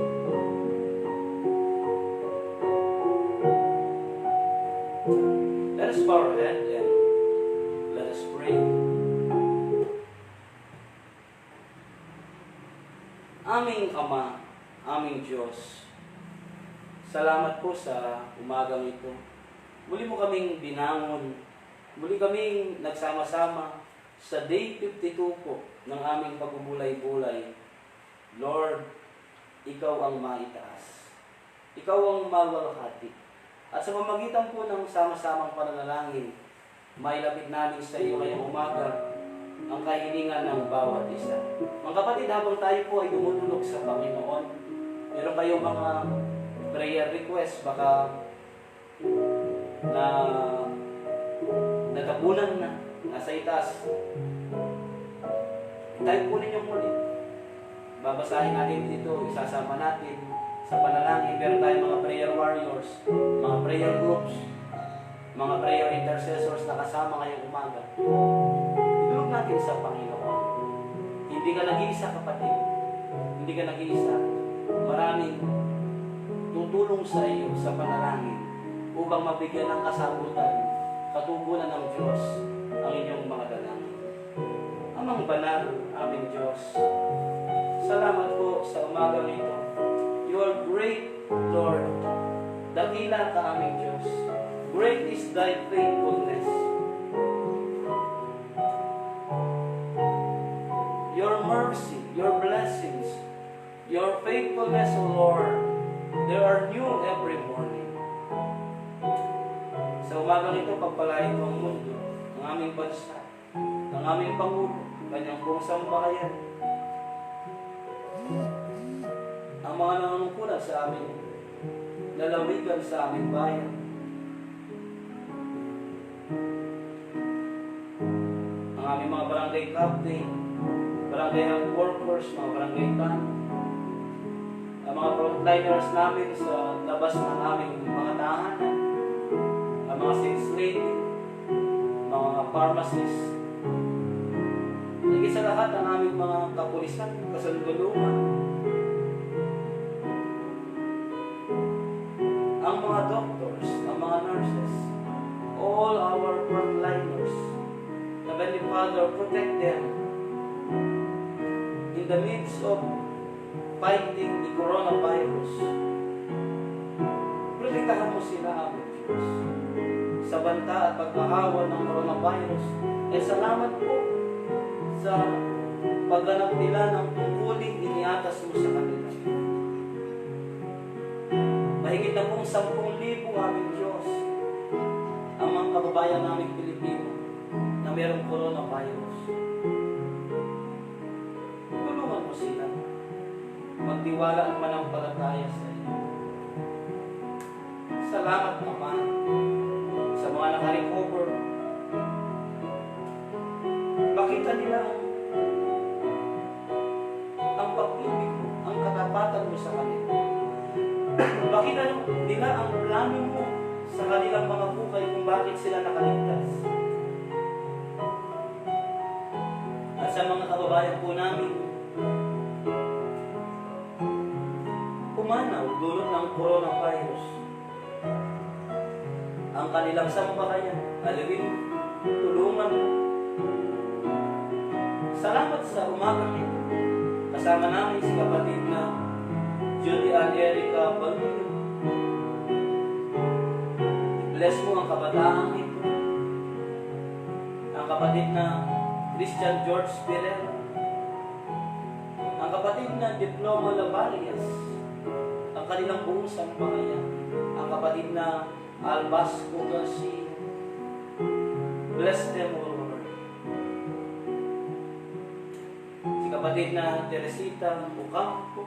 A: Let us bow our head and let us pray. aming Diyos, salamat po sa umagang ito. Muli mo kaming binangon, muli kaming nagsama-sama sa day 52 po ng aming pagbubulay-bulay. Lord, Ikaw ang maitaas. Ikaw ang maluwalhati. At sa pamagitan po ng sama-samang pananalangin, mailapit namin sa iyo ngayong umaga ang kahilingan ng bawat isa. Mga kapatid, habang tayo po ay dumudulog sa Panginoon, meron kayong mga prayer request, baka na natabunan na, nasa itaas. Tayo po ninyo muli. Babasahin natin dito, isasama natin sa panalangin. Meron tayong mga prayer warriors, mga prayer groups, mga prayer intercessors na kasama ngayong umaga. Idulog natin sa Panginoon. Hindi ka nag-iisa, kapatid. Hindi ka nag-iisa. Maraming tutulong sa iyo sa panalangin upang mabigyan ng kasagutan, katugunan ng Diyos ang inyong mga dalangin. Amang banal, aming Diyos, salamat po sa umagang ito. You are great, Lord. Dakila ka, aming Diyos. Great is thy faithfulness. Your mercy, your blessings, your faithfulness, O Lord, they are new every morning. Sa umagang ito, pagpalain mo ang mundo, ang aming bansa, ang aming Pangulo, kanyang buong sambahayan, ang mga nangunungkulan sa aming lalawigan sa aming bayan, ang aming mga barangay captain, barangay health workers, mga barangay tan, ang mga frontliners namin sa labas ng aming mga tahanan, ang mga sales lady, mga pharmacists, higit sa lahat ang aming mga kapulisan, kasundulungan, ang mga doctors, ang mga nurses, all our frontliners. Heavenly Father, protect them in the midst of fighting the coronavirus. Protektahan mo sila, aming Diyos, sa banta at pagkahawa ng coronavirus. Salamat po sa pagganap nila ng tungkuling iniatas mo sa kanila. Mahigit na pong 10,000, aming Diyos, ang mga kababayan naming Pilipino na mayroong coronavirus. Tulungan mo sila magtiwala at manampalataya sa iyo. Salamat, Ama, sa mga nakarecover. Pakita nila ang pag-ibig mo, ang katapatan mo sa kanila. Pakita nila ang plano mo sa kanilang mga buhay kung bakit sila nakaligtas. At sa mga kababayan po namin, pumanaw dulot ng coronavirus, ang kanilang sambahayan, alawin, tulungan mo. Salamat sa umagang ito. Kasama namin si kapatid na Judy Ann Erica Balino. Bless mo ang kabataan ito. Ang kapatid na Christian George Pirela. Ang kapatid na Diploma Lavarias. Ang kanilang buong sambahayan. Ang kapatid na Albasco Garcia. Bless them, O Lord. Si kapatid na Teresita Ocampo,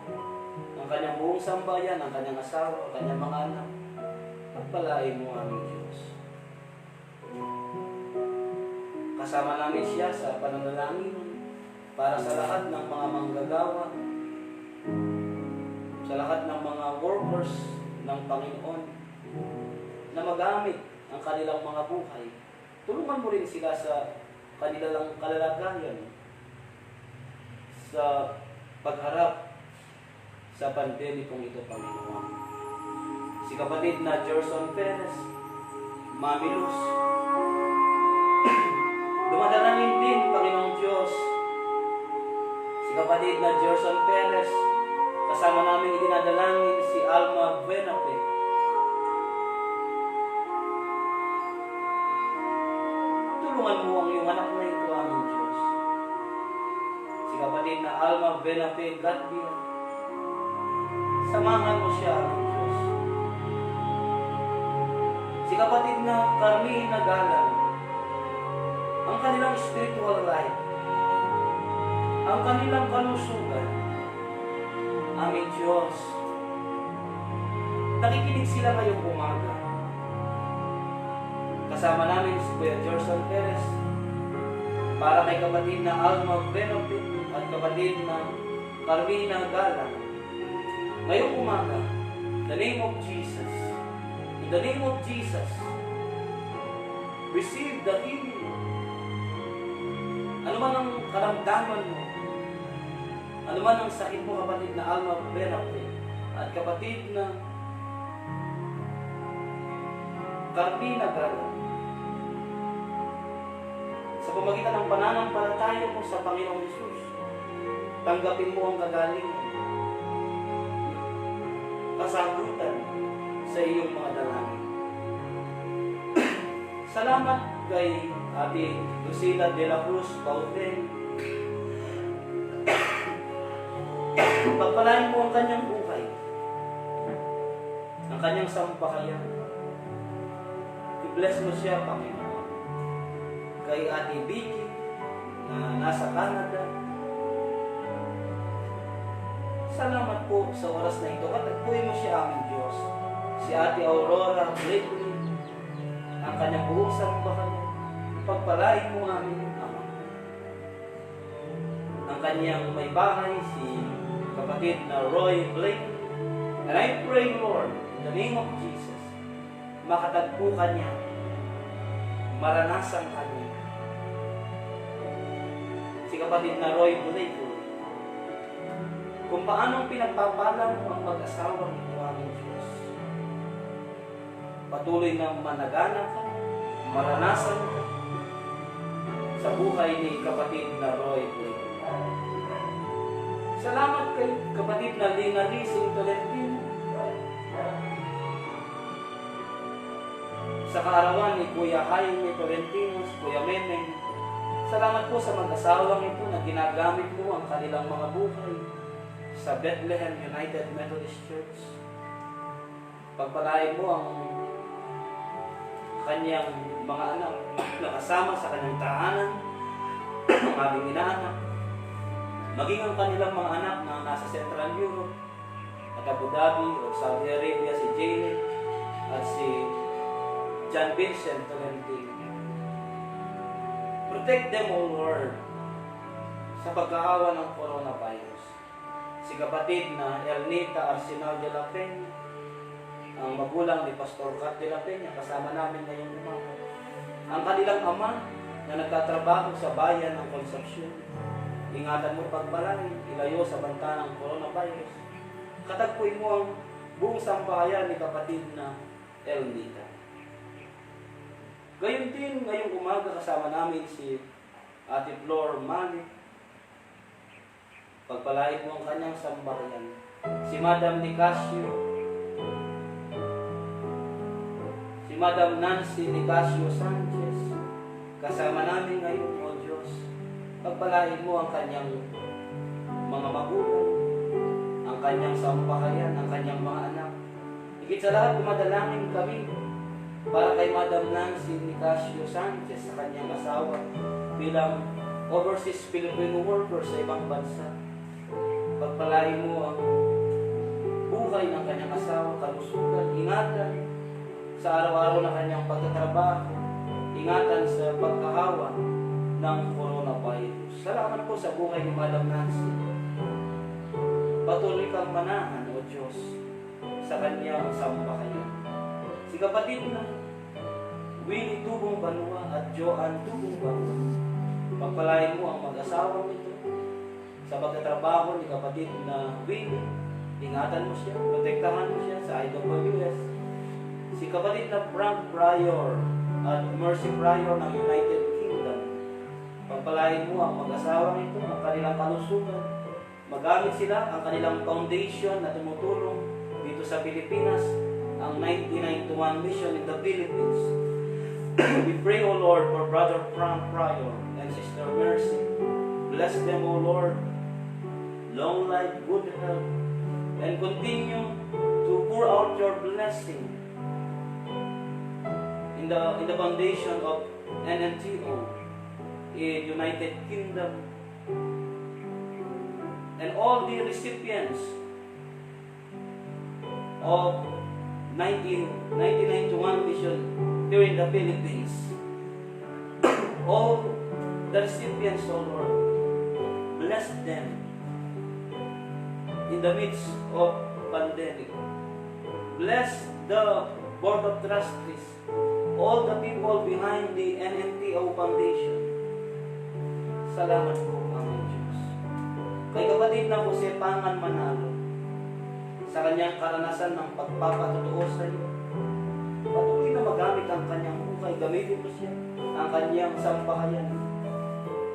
A: ang kanyang buong sambahayan, ang kanyang asawa, ang kanyang mga anak, pagpalain mo, aming Diyos. Kasama namin siya sa pananalangin para sa lahat ng mga manggagawa, sa lahat ng mga workers ng Panginoon na magamit ang kanilang mga buhay. Tulungan mo rin sila sa kanilang kalalagayan sa pagharap sa pandemikong ito, Panginoon. Si kapatid na Gerson Perez, Mami Luz, dumadalangin din, Panginoong Diyos. Si kapatid na Gerson Perez, Kasama namin idinadalangin si Alma Benape. Tulungan mo ang iyong anak na ito, aming Diyos. Si kapatid na Alma Benape Gatbia, samahan mo siya, aming Diyos. Si kapatid na Carmina Galang, ang kanilang spiritual life, ang kanilang kalusugan, aming Diyos, nakikinig sila ngayong umaga. Kasama namin si Kuya Gerson Perez para kay kapatid na Alma Benape at kapatid na Carmina Galang. Ngayong umaga, in the name of Jesus, in the name of Jesus, receive the healing. Ano man ang karamdaman mo, ano man ang sakit mo, kapatid na Alma Benape at kapatid na Carmina Galang, sa pamagitan ng pananampalataya mo sa Panginoong Hesus, tanggapin mo ang kagalingan, kasagutan sa iyong mga dalangin. Salamat kay Ate Lucila de la Cruz Bauten. Pagpalain mo ang kanyang buhay, ang kanyang sampakayan. I-bless mo siya, Panginoon. Kay Ate Vicky na nasa Canada, salamat po sa oras na ito. Katagpuin mo siya, aming Diyos. Si Ate Aurora Blakely, ang kanyang buong sampakayan. Pagpalain mo, aming Ama. Ang kanyang may bahay, si kapatid na Roy Blake. And I pray, Lord, in the name of Jesus, makatagpo ka niya, maranasan ka niya. Si kapatid na Roy Blake, kung paanong pinagpapalang ang mag-asawa nito, aming Diyos. Patuloy na managana ka, maranasan ka sa buhay ni kapatid na Roy Blake. Salamat kay kapatid na Lina Lising Tolentino sa kaarawan ni Kuya Jaime Tolentino, Kuya Meneng. Salamat po sa mag-asawang ito na ginagamit mo ang kanilang mga buhay sa Bethlehem United Methodist Church. Pagpalain mo ang kanyang mga anak na kasama sa kanyang tahanan, ang aming inaanak, maging ang kanilang mga anak na nasa Central Europe at Abu Dhabi o Saudi Arabia, si Janet at si John Vincent Tolentino. Protect them, O Lord, sa pagkaawa ng coronavirus. Si kapatid na Elnita Arsenal de la Peña, ang magulang ni Pastor Cat de la Peña, kasama namin ngayong umaga. Ang kanilang ama na nagtatrabaho sa bayan ng Concepcion, ingatan mo pagbalangin, ilayo sa banta ng coronavirus. Katagpuin mo ang buong sambahayan ni kapatid na Elnita. Gayon din, ngayong umaga kasama namin si Ate Flor Mani. Pagpalain mo ang kanyang sambahayan. Si Madam Nicasio, si Madam Nancy Nicasio Sanchez, kasama namin ngayon, O Diyos. Pagpalain mo ang kanyang mga magulang, ang kanyang sambahayan, ang kanyang mga anak. Higit sa lahat, dumadalangin kami para kay Madam Nancy Nicasio Sanchez sa kanyang asawa bilang overseas Filipino worker sa ibang bansa. Pagpalain mo ang buhay ng kanyang asawa, kalusugan, ingatan sa araw-araw na kanyang pagtatrabaho, ingatan sa pagkahawa ng coronavirus. Salamat po sa buhay ni Madam Nancy. Patuloy kang manahan, O Diyos, sa kanyang sambahayan. Si kapatid na Willie Tubong Banua at Joanne Tubong Banua, pagpalain mo ang mag-asawang ito sa pagtatrabaho ni kapatid na Willie. Ingatan mo siya, protektahan mo siya sa IWS. Si kapatid na Frank Pryor at Mercy Pryor ng United Kingdom, pagpalain mo ang mag-asawang ito, ang kanilang kalusugan, magamit sila ang kanilang foundation na tumutulong dito sa Pilipinas, ang 1991 mission in the Philippines. We pray, O Lord, for Brother Frank Pryor and Sister Mercy. Bless them, O Lord. Long life, good health, and continue to pour out your blessing in the foundation of NNTO in United Kingdom, and all the recipients of 1991 mission here in the Philippines. All the recipients, O Lord, bless them in the midst of pandemic. Bless the Board of Trustees, all the people behind the NNTO Foundation. Salamat po, aming Diyos. Kay kapatid na Jose Pangan Manalo, sa kanyang karanasan ng pagpapatotoo sa iyo, patuloy na magamit ang kanyang buhay. Gamitin mo siya, ang kanyang sampahayan.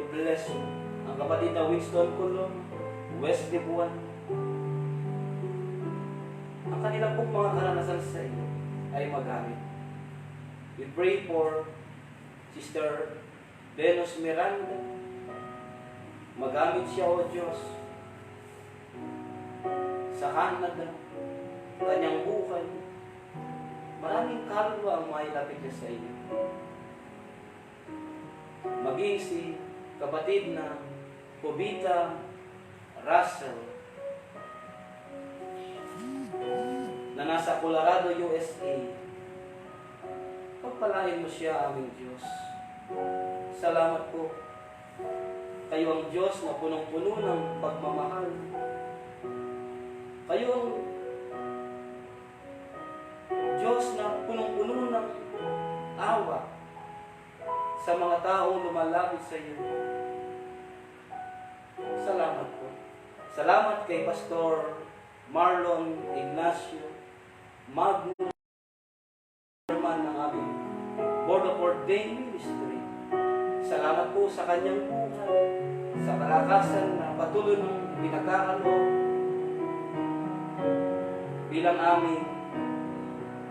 A: I-bless mo. Ang kapatid na Winston Colon, Wesley Buwan, ang kanilang pong mga karanasan sa iyo ay magamit. We pray for Sister Venus Miranda. Magamit siya, O Diyos, sa Canada, kanyang buhay. Maraming kaluluwa ang mailapit niya sa iyo. Maging si kapatid na Pobita Russell na nasa Colorado, USA. Pagpalain mo siya, aming Diyos. Salamat po. Kayo ang Diyos na punong-puno ng pagmamahal. Kayo ang Diyos na punong-puno ng awa sa mga taong lumalapit sa iyo. Salamat po. Salamat kay Pastor Marlon Ignacio Magno, chairman ng aming Board of Ordained Ministry. Salamat po sa kanyang buhay, sa kalakasan na patuloy ng pinagkakaloob bilang aming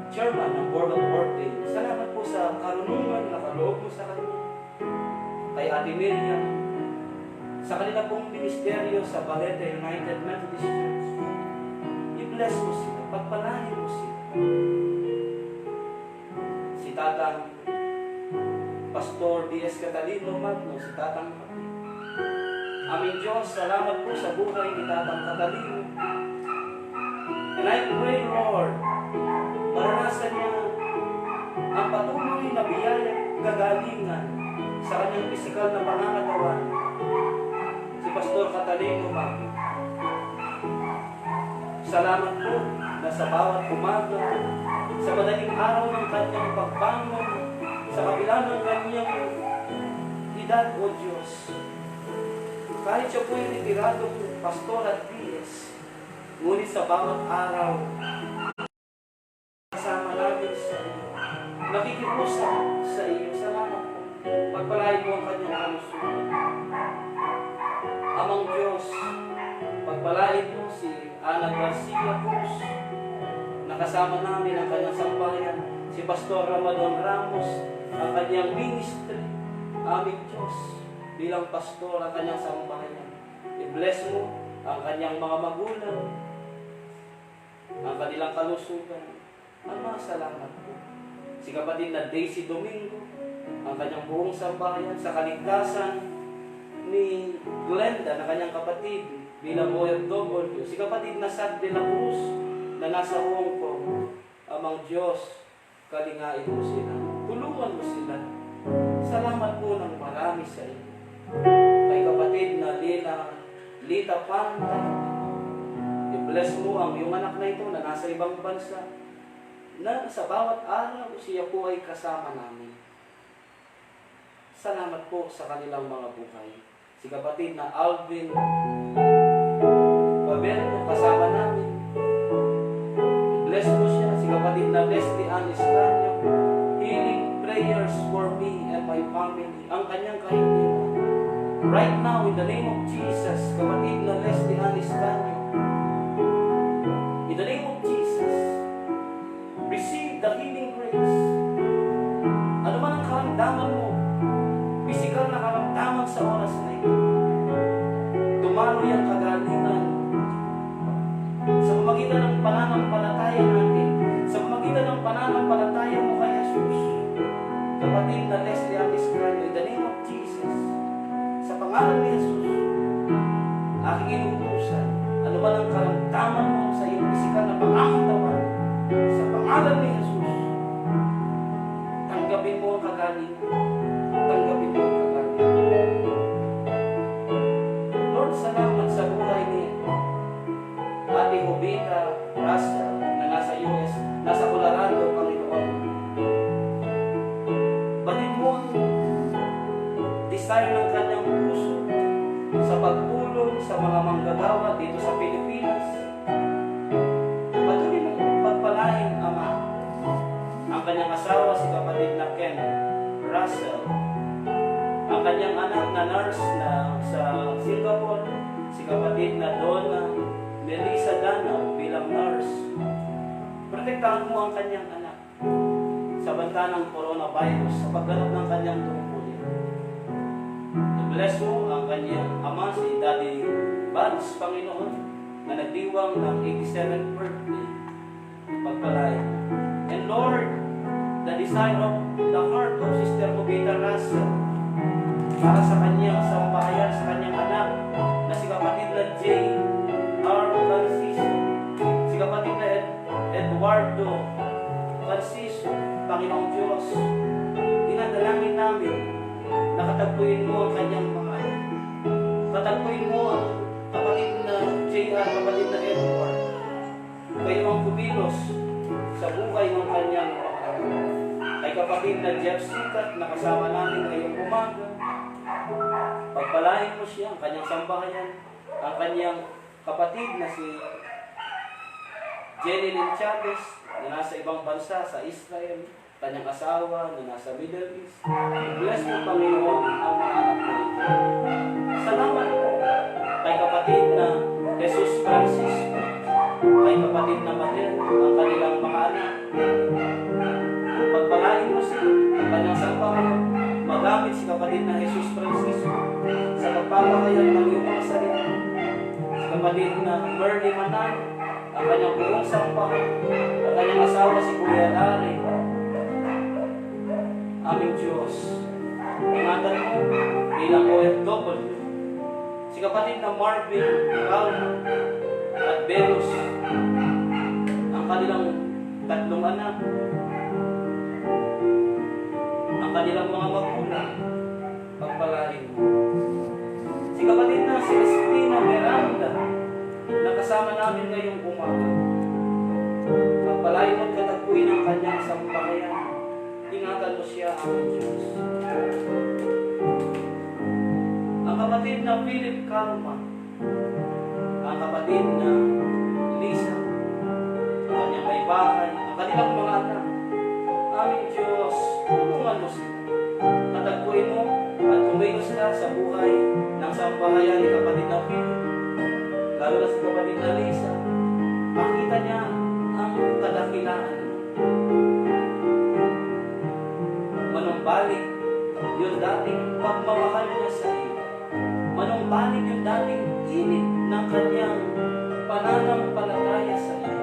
A: chairman ng Board of Ordained. Salamat po sa karunungan na kaloob mo sa kanya, kay Ate Miriam, sa kanila pong ministeryo sa Baleta United Methodist Church. I-bless mo sila, pagpalain mo sila. Si Tatang Pastor D.S. Catalino Magno, si Tatang Mati. Aming Diyos, salamat po sa buhay ni Tatang Catalino. And I pray, Lord, maranasan niya ang patuloy na biyaya kagalingan sa kanyang pisikal na pangangatawan. Si Pastor Catalino Magno. Salamat po na sa bawat umaga, sa madaling araw ng kanyang pagbangon, sa kabila ng kanyang edad, O Diyos, kahit siya po'y retiradong pastor at PS, ngunit sa bawat araw, kasama namin sa iyo, nakikiusap sa iyo. Salamat po. Pagpalain mo ang kanyang kalusugan. Amang Diyos, pagpalain mo si Ana Garcia Cruz, nakasama namin ang kanyang sambahayan, si Pastor Ramadan Ramos, ang kanyang ministry. Aming Diyos, bilang pastor ang kanyang sambahayan, i-bless mo ang kanyang mga magulang, ang kanilang kalusugan. Ama, salamat po. Si kapatid na Daisy Domingo, ang kanyang buong sambahayan, sa kaligtasan ni Glenda na kanyang kapatid bilang OFW, si kapatid na Sad de la Cruz na nasa Hong Kong. Amang Diyos, kalingain mo sila, tulungan mo sila. Salamat po ng marami sa iyo. Kay kapatid na Lita Panda, i-bless mo ang iyong anak na ito na nasa ibang bansa, na sa bawat araw siya po ay kasama namin. Salamat po sa kanilang mga buhay. Si kapatid na Alvin Paberto, kasama namin. I-bless mo siya. Si kapatid na Leslie Ann Estanio, healing prayers for me and my family. Ang kanyang kahilingan, Right now, in the name of Jesus, kapatid na Leslie Alice Canyo, in the name of Jesus, receive the healing grace. Ano man ang karamdaman mo, physical na karamdaman sa oras na ito, tumaloy ang kagalingan sa pamagitan ng pananampalataya natin, sa pamagitan ng pananampalataya mo kay Jesus. Kapatid na Leslie Alice Canyo, in the name of Jesus, sa pangalan ni Jesus, aking inuutusan, ano ba ang karamdaman mo sa iyong pisikal na pangangatawan, sa pangalan ni Jesus, tanggapin mo ang kagalingan. Tanggapin mo ang kagalingan. Lord, salamat sa buhay ni Ate Jovita Russell na nasa US, nasa Colorado, Panginoon. Batid mo ang desire ng kanyang puso sa pagtulong sa mga manggagawa dito sa Pilipinas. Patuloy mong pagpalain, Ama, ang kanyang asawa, si kapatid na Ken Russell, ang kanyang anak na nurse na sa Singapore, si kapatid na Donna Melissa Danaw bilang nurse. Protektahan mo ang kanyang anak sa banta ng coronavirus sa pagganap ng kanyang tungkulin. I-bless mo ang kanyang ama, si Daddy Buds, Panginoon, na nagdiwang ng 87th birthday. Pagpalain. And Lord, the desire of the heart of Sister Jovita Russell para sa kanyang sambahayan, sa kanyang anak na si kapatid na J. R. Francisco, si kapatid na Eduardo Francisco, Panginoong Diyos, dinadalangin namin na katagpuin mo ang kanyang mga anak. Katagpuin mo ang kapatid na J.R., kapatid na Edward, kayo ang kumilos sa buhay ng kanyang mga anak. Kay kapatid na Jeff Sikat na kasama namin ngayong umaga, pagpalain mo siya, ang kanyang sambahayan, ang kanyang kapatid na si Jenny Lynn Chavez na nasa ibang bansa sa Israel, kanyang asawa na nasa Middle East. Bless mo, Panginoon, ang mga anak mo ito. Salamat po kay kapatid na Jesus Francisco, kay kapatid na Mater, ang kanilang mga anak. Pagpalain mo siya, ang kanyang sambahayan, magamit si kapatid na Jesus Francisco sa pagpapahayag ng iyong mga salita. Si kapatid na Merly Manay, ang kanyang buong sambahayan, ang kanyang asawa si Kuya Larry. Aming Diyos, ingatan mo bilang OFW, si kapatid na Marvin Calma at Belos, ang kanilang tatlong anak, ang kanilang mga magulang, pagpalain mo. Si kapatid na Celestina Miranda, na kasama namin ngayong umaga, pagpalain mo at katagpuin ang kanyang sambahayan. Ingatan mo siya, aming Diyos. Ang kapatid na Philip Calma, ang kapatid na Lisa, ang kanyang may bahay, ang kanilang mga anak, aming Diyos, tulungan mo sila. Katagpuin mo at tumilos ka sa buhay ng sambahayan ni kapatid na Philip, lalo na si kapatid na Lisa. Makita niya ang kadakilaan. Manumbalik yung dating pagmamahal niya sa iyo. Manumbalik yung dating init ng kanyang pananampalataya sa iyo.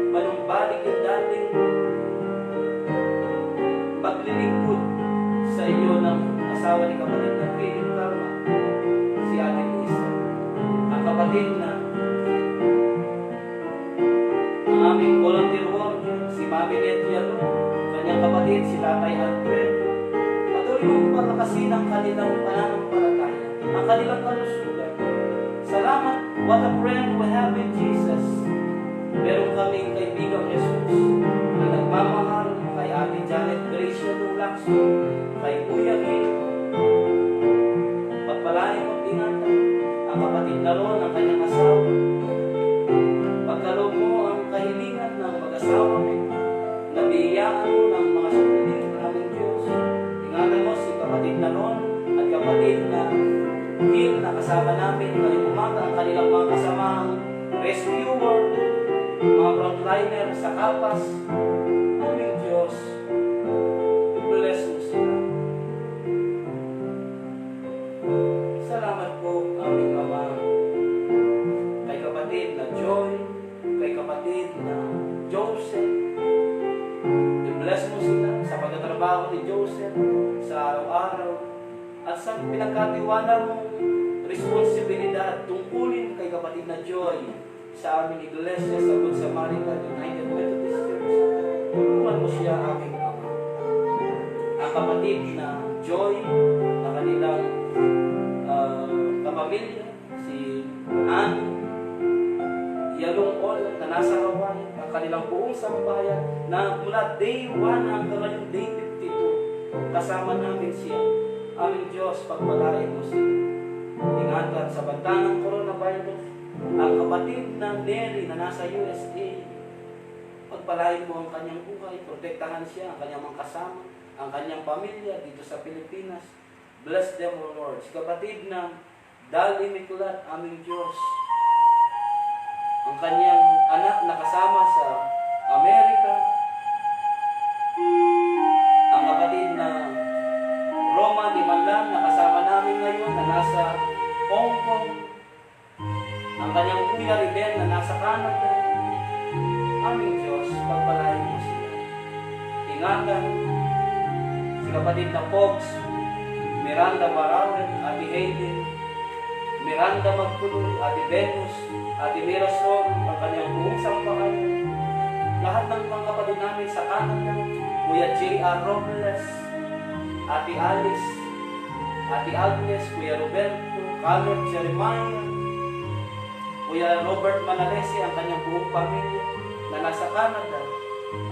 A: Manumbalik yung dating paglilingkod sa iyo ng asawa ni kapatid na Philip Calma, si Ate Lisa. Ang kapatid na ang aming volunteer warrior, si Mami Letia Lu, kanyang kapatid, si Tatay Alfredo. Patuloy mong palakasin ang kanilang pananampalataya, ang kanilang kalusugan. Salamat, what a friend we have in Jesus. Meron kaming kaibigang Jesus na nagmamahal kay Ate Janet Gracia Dulacso, kay Kuya Gil. Pagpalain mo at ingatan ang kapatid na Ron, ang kanyang asawa. Pagkaloob mo ang kahilingan ng mag-asawa mo, nabiyayaan mo ng mga sundin ng aming Diyos. Ingatan mo si kapatid na Ron at kapatid na Gil na kasama namin ngayong umaga, ang kanilang mga kasamang rescuer, mga frontliner sa Kapas. Aming Diyos, bless mo sila. Salamat po, aming Ama, kay kapatid na Joy, kay kapatid na Joseph. I-bless mo sila sa pagtatrabaho ni Joseph sa araw-araw at sa pinagkatiwala mong responsibilidad tungkulin kay kapatid na Joy sa aming iglesia sa Good Samaritan United Methodist Church. Tulungan mo siya, aming Ama. Ang kapatid na Joy, na kanilang kapamilya, si Anne Yalong na nasa Hawaii, ang kanilang buong sambahayan na mula day 1 hanggang ngayon day 52, kasama namin siya. Aming Diyos, pagpalain mo siya. Ingatan sa banta ng coronavirus, ang kapatid ng Neri na nasa USA, pagpalain mo ang kanyang buhay, protektahan siya, ang kanyang mga kasama, ang kanyang pamilya dito sa Pilipinas. Bless them, O Lord. Si kapatid ng Dali Mikulat, aming Diyos, ang kanyang anak na kasama sa Amerika, ang kapatid na Roma Limanlan na kasama namin ngayon na nasa Hong Kong, ang kanyang kuya Riben na nasa Canada. Aming Diyos, pagpalain mo sila. Ingatan si kapatid na Fox, Miranda Barawen, Ate Hayden, Miranda Magtuloy, Ate Venus, Ate Mirasol, ang kanyang buong sambahayan. Lahat ng mga kapatid namin sa Canada, Kuya J.R. Robles, Ate Alice, Ate Agnes, Kuya Roberto, Caleb Jeremiah, Kuya Robert Manalesi, ang kanyang buong pamilya na nasa Canada.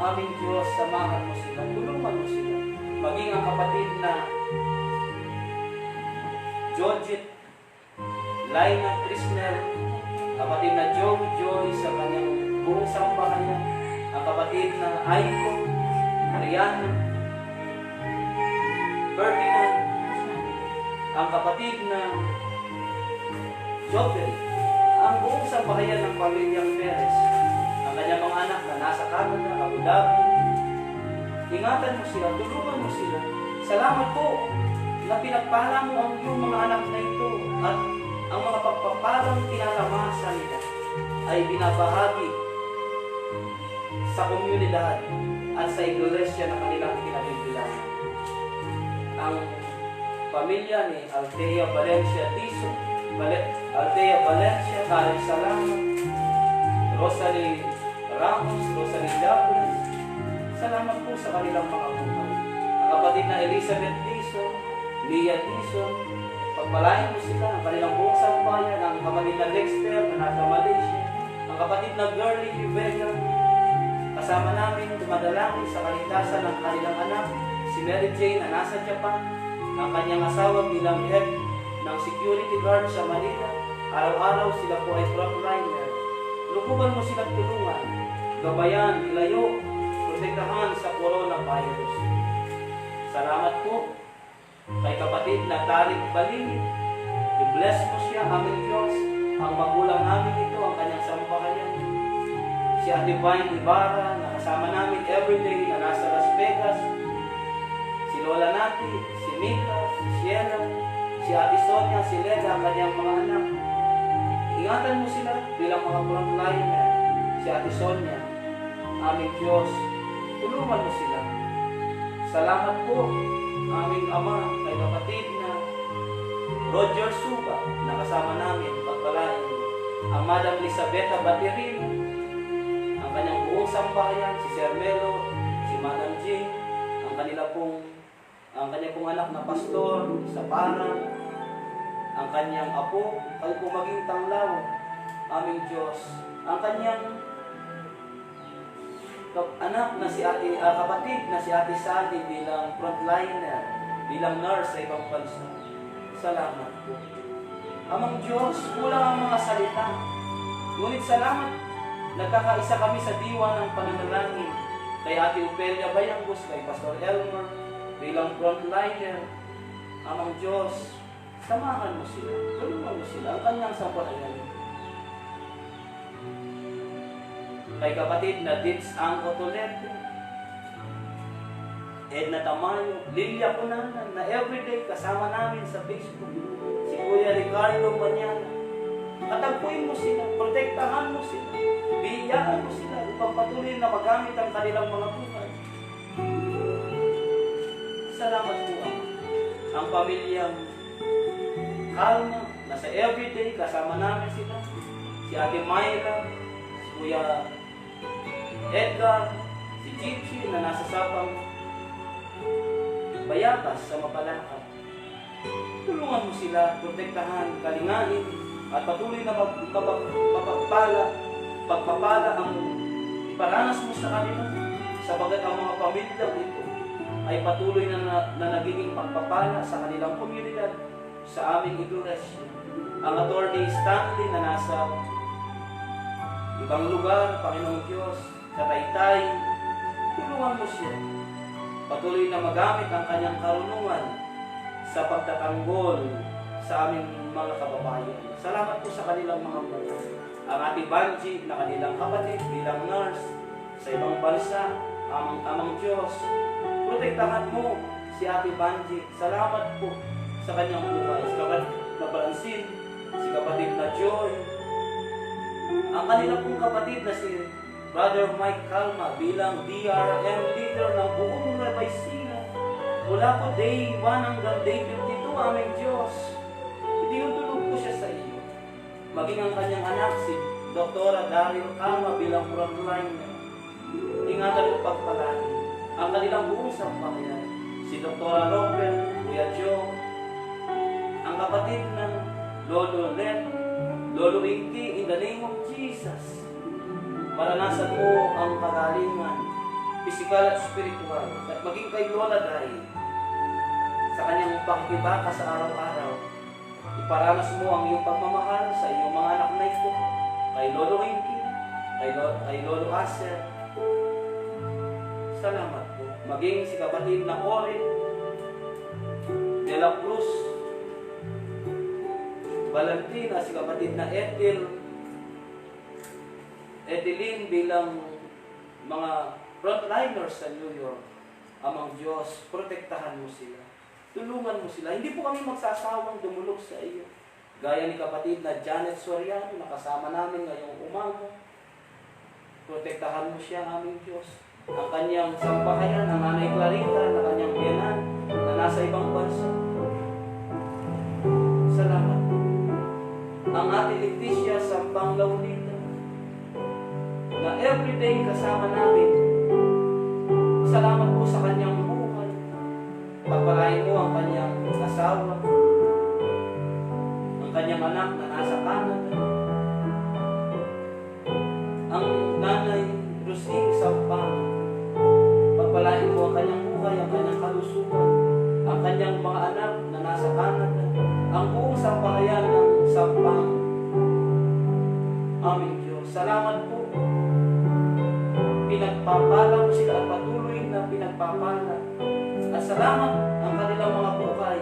A: Aming Diyos, samahan mo sila, tulungan mo sila. Maging ang kapatid na Georgette Laina Krishner, kapatid na Joy sa kanyang buong sambahayan, ang kapatid na Aiko, Mariana, Ferdinand, ang kapatid na Jopel, ang buong sambahayan ng pamilyang Perez, ang kanyang mga anak na nasa Canada, Abu Dhabi. Ingatan mo sila, tulungan mo sila. Salamat po na pinagpala mo ang iyong mga anak na ito at ang mga pagpapalang tinatamasa nila ay binabahagi sa komunidad at sa iglesia na kanilang kinabibilangan. Ang pamilya ni Althea Valencia Tiso, Althea Valencia, Karen Salamat, Rosalie Ramos, Rosalie Douglas, salamat po sa kanilang mga buhay. Ang kapatid na Elizabeth Tiso, Lia Tiso, pagpalain mo sila, ang kanilang buong sambahayan, ang kapatid na Dexter na nasa Malaysia, ang kapatid na Girly Vega, kasama namin dumadalangin sa kaligtasan ng kanilang anak, si Mary Jane na nasa Japan, ang kanyang asawa bilang head ng security guard sa Manila. Araw-araw sila po ay frontliner. Lukuban mo silang tulungan, gabayan, ilayo, protektahan sa coronavirus. Salamat po kay kapatid na Tarik Balini. I-bless mo siya, aming Diyos. Ang magulang namin ito, ang kanyang sambahayan. Si Ate Vine Ibarra, na kasama namin everyday na nasa Las Vegas. Si Lola Nati, si Mika, si Sienna, si Ate Sonia, si Leda, ang kanyang mga anak. Ingatan mo sila bilang mga frontliner. Si Ate Sonia, aming Diyos, tulungan mo sila. Salamat po, aming Ama, kay kapatid na Roger Suba, na kasama namin, pagpalain mo. Ang Madam Elisabetta Baterino, ang kanyang buong sambahayan, si Sir Melo, si Madam Jane, ang kanyang pong anak na pastor, sa Parang, ang kanyang apo, kayo po maging tanglaw, aming Diyos, ang kanyang anak na si kapatid na si Ate Sally bilang frontliner, bilang nurse sa ibang bansa. Salamat po. Amang Diyos, kulang ang mga salita. Ngunit salamat, nagkakaisa kami sa diwa ng pananalangin kay Ate Opelia Bayangos, kay Pastor Elmer, bilang frontliner. Amang Diyos, Samahan mo sila. Tulungan mo sila. Ang kanyang sampahayan. Kay kapatid na Dits Angko Toledo, Edna Tamayo, Lilia Cunanan, na everyday kasama namin sa Facebook. Si Kuya Ricardo Banyana. Katagpuin mo sila, protektahan mo sila, biyayaan mo sila upang patuloy na magamit ang kanilang mga buhay. Salamat po ang pamilyang Kalma, nasa everyday kasama namin sila. Si Ate Myra, si Kuya Edgar, si Chichi na nasa Sabang Bayabas sa Mapalacan. Tulungan mo sila, protektahan, kalingain, at patuloy na pagpapala ang iparanas mo sa kanila, sapagat ang mga pamilyang ito ay patuloy na nagiging pagpapala sa kanilang komunidad, sa aming iglesia. Ang Attorney Stanley na nasa ibang lugar, Panginoong Diyos, sa Taytay, tulungan mo siya. Patuloy na magamit ang kanyang karunungan sa pagtatanggol sa aming mga kababayan. Salamat po sa kanilang mga buhay. Ang ating Banji na kanilang kapatid bilang nurse sa ibang bansa, amang Diyos, protektahan mo si Ate Banji. Salamat po sa kanyang buhay. Si kapatid na Bransin, si kapatid na Joy, ang kanilang pong kapatid na si Brother Mike Calma bilang DRM leader ng buong Nueva Ecija. Mula po day 1 hanggang day 52, aming Diyos, itinutulog po siya sa iyo. Maging ang kanyang anak, si Dr. Daryl Calma bilang frontline. Ingatan mo pagpalagi ang kanilang buong sampayan. Si Dr. Robert, Kuya Joe, ang kapatid ng Lolo Len, Lolo Inti, in the name of Jesus, maranasan mo ang kagalingan, pisikal at spiritual, at maging kay Lola Day, sa kanyang pakikibaka sa araw-araw, iparanas mo ang iyong pagmamahal sa iyong mga anak na ito, kay Lolo Inti, kay Lolo Aser. Salamat po. Maging si kapatid na Cory de la Cruz Valentina, si kapatid na Edeline bilang mga frontliners sa New York. Amang Diyos, protektahan mo sila. Tulungan mo sila. Hindi po kami magsasawang dumulog sa iyo. Gaya ni kapatid na Janet Soriano, nakasama namin ngayong umaga. Protektahan mo siya, aming Diyos. Ang kanyang sampahayan, ang Nanay Clarita, na kanyang biyanan, na nasa ibang bansa. Salamat. Ang Ate Leticia Sampang Laulita, na everyday kasama namin. Salamat po sa kanyang buhay. Pagpalain mo ang kanyang asawa, ang kanyang anak na nasa Canada, ang Nanay Rosing Sampang. Pagpalain mo ang kanyang buhay, ang kanyang kalusugan, ang kanyang mga anak na nasa Canada, ang buong sampahayan ng Sampang. Aming Diyos, salamat po. Pinagpapala mo sila at patuloy na pinagpapala. At salamat ang kanilang mga buhay,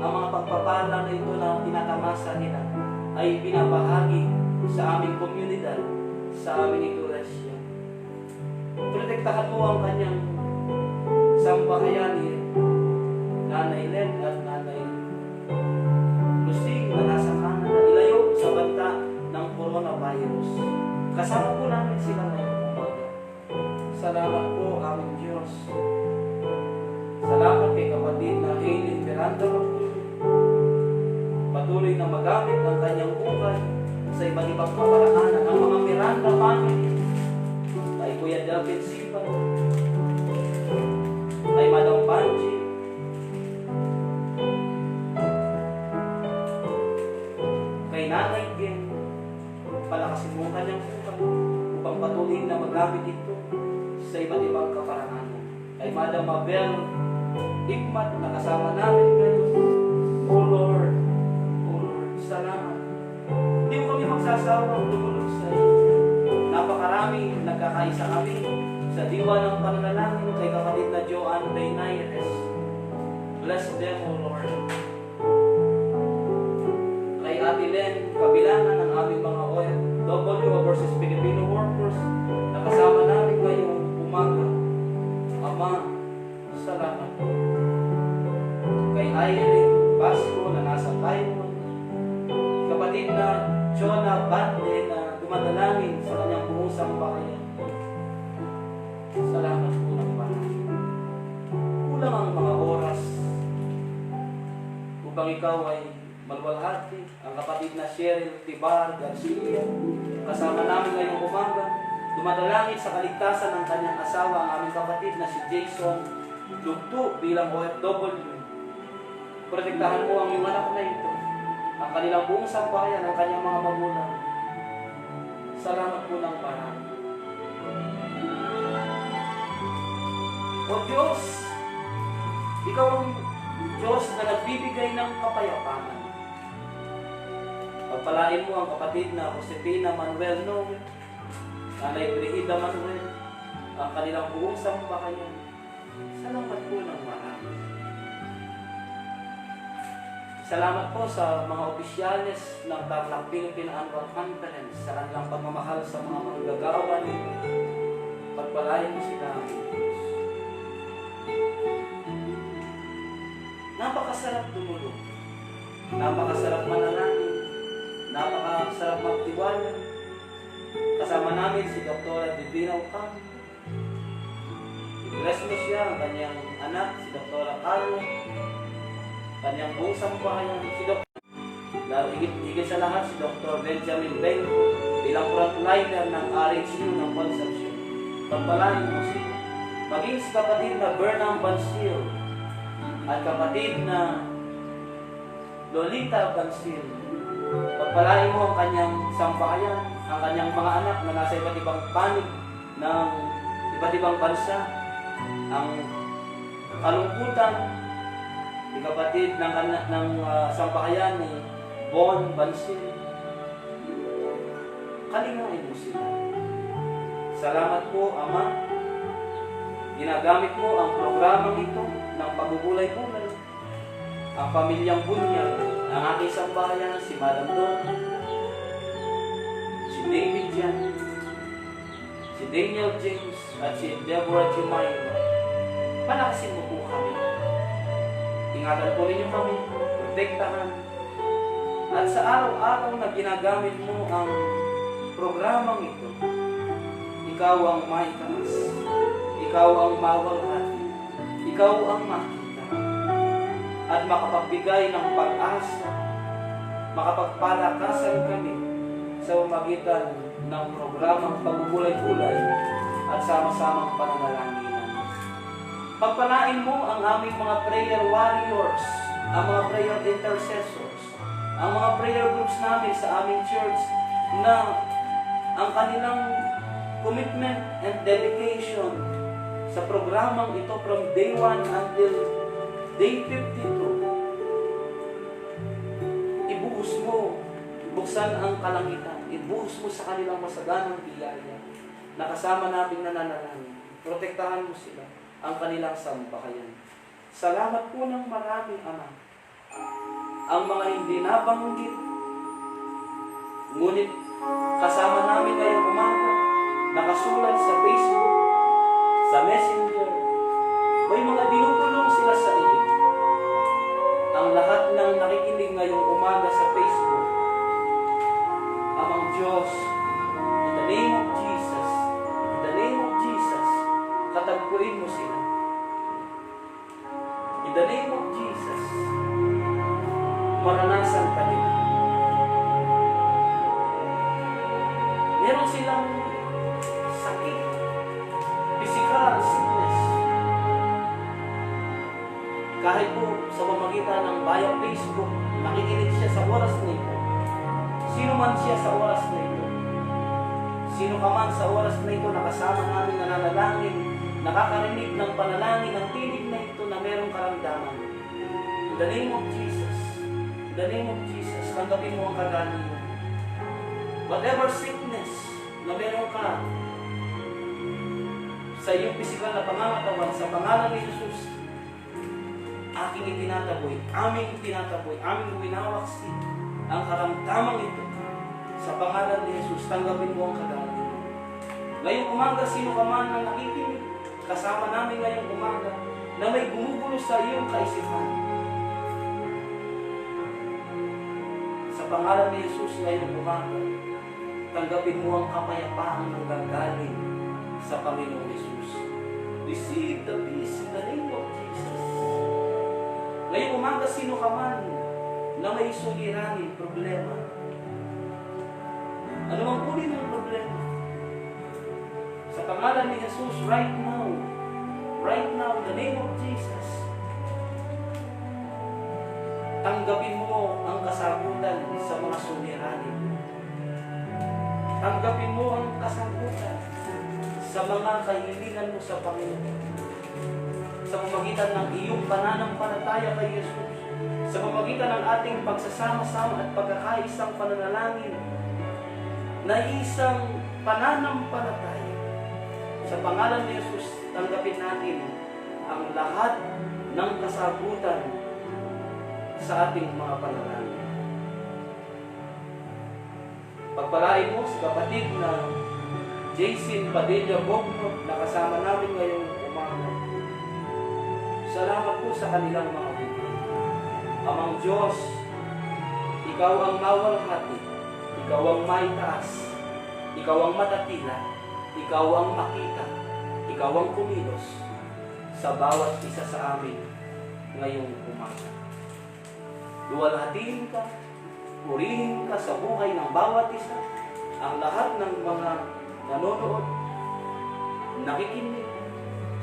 A: ang mga pagpapala na ito na tinatamasa nila ay binabahagi sa aming komunidad, sa aming iglesia. Protektahan mo ang kanyang sampahayan ni Nanay Len at Nanay Lusing na nasa Canada, ilayo sa banta ng coronavirus. Kasama po namin sila ngayong umaga. Salamat po, aming Diyos. Salamat kay kapatid na Hayley Miranda. Patuloy na magamit ang kanyang buhay sa iba't ibang kaparaanan. Ang mga Miranda family, kay Kuya Delvin Sipa, kay Madam Panji, kay Nanay Gen, palakasin mo ang kanyang buhay upang patuloy na magamit ito sa iba't ibang kaparaanan. Kay Madam Mabel Igmat, nakasama namin ngayon. Oh Lord, salamat. Hindi mo kami magsasawang tumulog sa iyo. Napakarami, nagkakaisa kami sa diwa ng pananalangin kay kapatid na Joanne Reynaires. Bless them, O Lord. kabilangan ng aming mga OFW versus Filipino workers na kasama namin ngayong umaga. Ama, salamat po. Kay Irene Basco na nasa Taiwan, kapatid na Jonah Bande na dumadalangin sa kanyang buong sambahayan. Salamat po ng marami. Kulang ang mga oras upang ikaw ay magwalhati. Ang kapatid na Cheryl Tibar Garcia, kasama namin ngayong umaga, dumadalangin sa kaligtasan ng kanyang asawa, ang aming kapatid na si Jason Lugto bilang OFW. Protektahan mo ang iyong anak na ito, ang kanilang buong sambahayan, ang kanyang mga magulang. Salamat po ng marami. O Diyos, ikaw ang Diyos na nagbibigay ng kapayapaan. Pagpalain mo ang kapatid na Josefina Manuel Noe, Nanay Brigida Manuel, ang kanilang buong sambahayan. Salamat po ng marami. Salamat po sa mga opisyales ng Tarlac Philippine Annual Conference sa kanilang pagmamahal sa mga manggagawa nito. Pagpalain mo sila. Napakasarap tumulong. Napakasarap manalangin. Napakasarap magtiwala. Kasama namin si Dr. Divina Ocampo. I-bless mo siya, ang kanyang anak, si Dr. Carlo. Kanyang buong sambahayan, si Dr. Higit sa lahat, si Dr. Benjamin Benko bilang frontliner ng RHU ng Concepcion. Pagpalain mo siya. Maging si kapatid na Bernam Bansil at kapatid na Lolita Bansil. Pagpalain mo ang kanyang sambahayan, ang kanyang mga anak na nasa iba't ibang panig ng iba't ibang bansa, ang kalungkutan ni kapatid ng sambahayan ni Bon Bansil. Kalingain mo sila. Salamat po, Ama. Ginagamit mo ang programang ito ng pagbubulay-bulay. Ang pamilyang Bunyag, ang aking sambahayan, si Madam Don, si David Jan, si Daniel James, at si Deborah Jemima. Palakasin mo po kami. Ingatan po ninyo kami, protektahan. At sa araw-araw na ginagamit mo ang programang ito, ikaw ang maitaas, ikaw ang mawalhati, ikaw ang makita, at makapagbigay ng pag-asa, makapagpalakasan kami sa pamamagitan ng programang pagbubulay-bulay at sama-samang pananalangin. Pagpalain mo ang aming mga prayer warriors, ang mga prayer intercessors, ang mga prayer groups namin sa aming church na ang kanilang commitment and dedication sa programang ito from day 1 until day 52. Ibuhos mo, buksan ang kalangitan, ibuhos mo sa kanilang masaganang biyaya na kasama nating nananalangin. Protektahan mo sila, ang kanilang sambahayan. Salamat po ng marami, Ama. Ang mga hindi nabanggit, ngunit kasama namin ngayong umaga, nakasulat sa Facebook, sa Messenger, may mga binubulong sila sa iyo. Ang lahat ng nakikinig ngayong umaga sa Facebook, Amang Diyos, in the name of Jesus, in the name of Jesus, katagpuin mo sila. In the name of Jesus, maranasan ka nila. Meron silang sakit, physical sickness. Kahit po sa pamamagitan ng bayang Facebook, nakikinig siya sa oras na ito. Sino man siya sa oras na ito. Sino ka man sa oras na ito, nakasama namin nananalangin, nakakarinig ng panalangin, ng tinig na ito na merong karamdaman. In the name of Jesus, in the name of Jesus, tanggapin mo ang kagaling mo. Whatever sickness na meron ka sa iyong pisikal na pangangatawan, sa pangalan ni Jesus, aking itinataboy, aming itinataboy, aming winawaksin ang karamdamang ito Sa pangalan ni Jesus, tanggapin mo ang kagaling. Ngayong umaga, sino ka man na nakikinig, kasama namin ngayong umaga, na may gumugulo sa iyong kaisipan. Sa pangalan ni Jesus ngayong umaga, tanggapin mo ang kapayapaan ng gagaling sa Panginoong Jesus. Receive the peace in the name of Jesus. Ngayong umaga, sino ka man na may suliranin, problema. Ano mang uri ng problema? Sa pangalan ni Jesus, right now, in the name of Jesus, tanggapin mo ang kasagutan sa mga suliranin. Tanggapin mo ang kasagutan sa mga kahilingan mo sa Panginoon. Sa pamamagitan ng iyong pananampalataya kay Jesus, sa pamamagitan ng ating pagsasama-sama at pagkakaisang pananalangin na isang pananampalataya. Sa pangalan ni Jesus, tanggapin natin ang lahat ng kasagutan sa ating mga panalangin. Pagpalain mo sa kapatid na Jason Padilla Bogno na kasama namin ngayong umaga. Salamat po sa kanilang mga buhay. Amang Diyos, Ikaw ang mawalhati, Ikaw ang maitaas, Ikaw ang matatila, Ikaw ang makita, Ikaw ang kumilos sa bawat isa sa amin ngayong umaga. Luwalhatiin ka, purihin ka sa buhay ng bawat isa, ang lahat ng mga nanonood, nakikinig,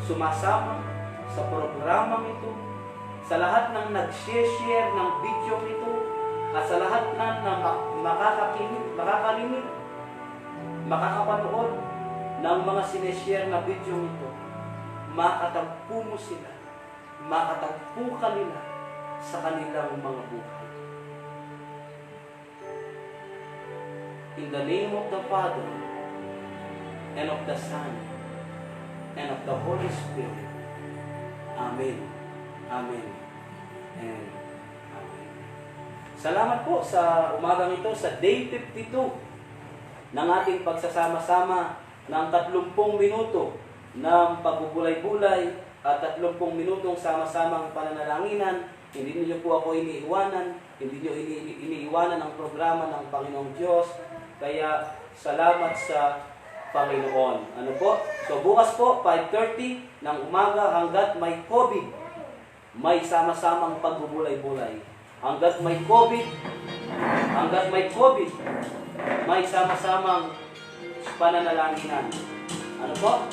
A: sumasama sa programang ito, sa lahat ng nag-share ng video ito, at sa lahat na makakarinig, makakapanood ng mga sineshare na video ito, makatagpo mo sila, makatagpo ka nila sa kanilang mga buhay. In the name of the Father, and of the Son, and of the Holy Spirit. Amen. Amen. And Amen. Salamat po sa umagang ito, sa Day 52 ng ating pagsasama-sama ng 30 minuto ng pagbubulay-bulay at 30 minutong sama-samang pananalanginan. Hindi niyo po ako iniiwanan, hindi niyo iniiwanan ang programa ng Panginoong Diyos. Kaya salamat sa Panginoon. Ano po? So bukas po, 5:30 ng umaga hanggat may COVID, may sama-samang pagbubulay-bulay. Hanggat may COVID, may sama-samang pananalanginan. Ano po?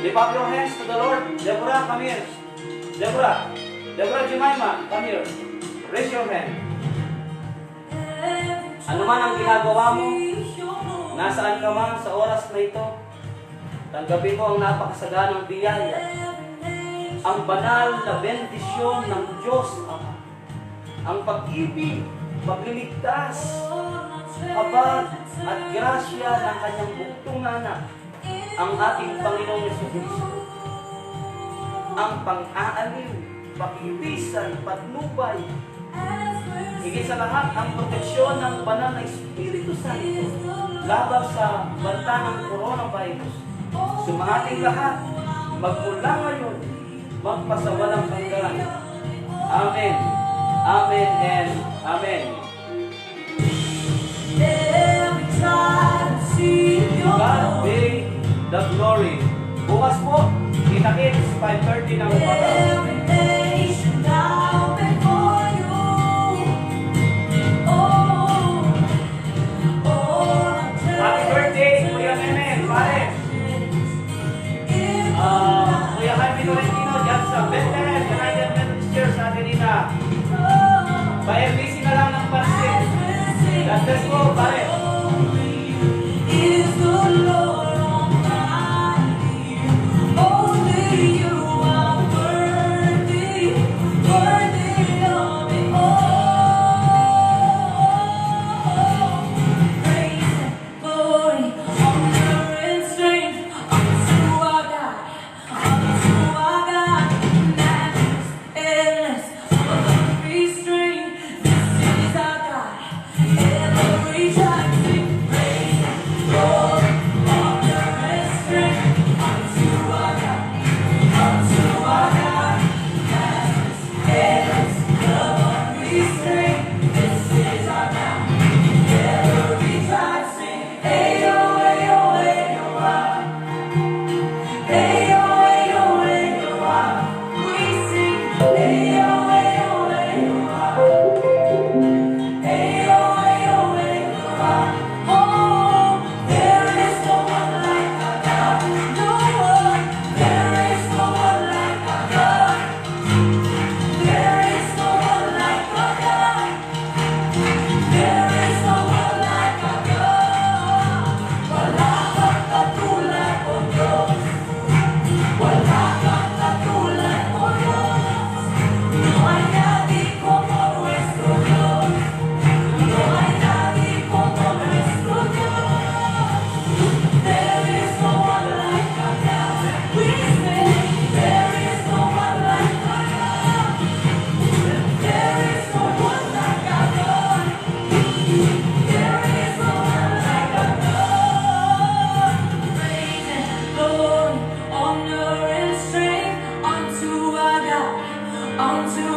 A: Lift up your hands to the Lord. Deborah, come here. Deborah Jemima, come here. Raise your hand. Ano man ang ginagawa mo, nasaan ka man sa oras na ito, tanggapin mo ang napakasaganang biyaya, ang banal na bendisyon ng Diyos Ama, ang pag-ibig, pagliligtas, habag at grasya ng kanyang buktong anak, ang ating Panginoong Jesucristo, ang pang-aaliw, pakibisan, patnubay, higit sa lahat ang proteksyon ng banal na Espiritu Santo laban sa banta ng coronavirus. Sumahating lahat, magmula ngayon, magpasawalang hanggan. Amen. Amen and Amen. God be the glory. Bukas po, kita-kits 5:30 ng umaga. Happy birthday, Kuya Meme, pare. Kuya Jaime Tolentino, dyan sa Bethlehem United Methodist Church sa Atenina. Pa-MBC na lang ng pansin. God bless po, pare. Is the Lord Almighty, only you are worthy, worthy of it all. Praise and glory, honor and strength unto our God, matchless, endless, of every string. This is our God, every
C: unto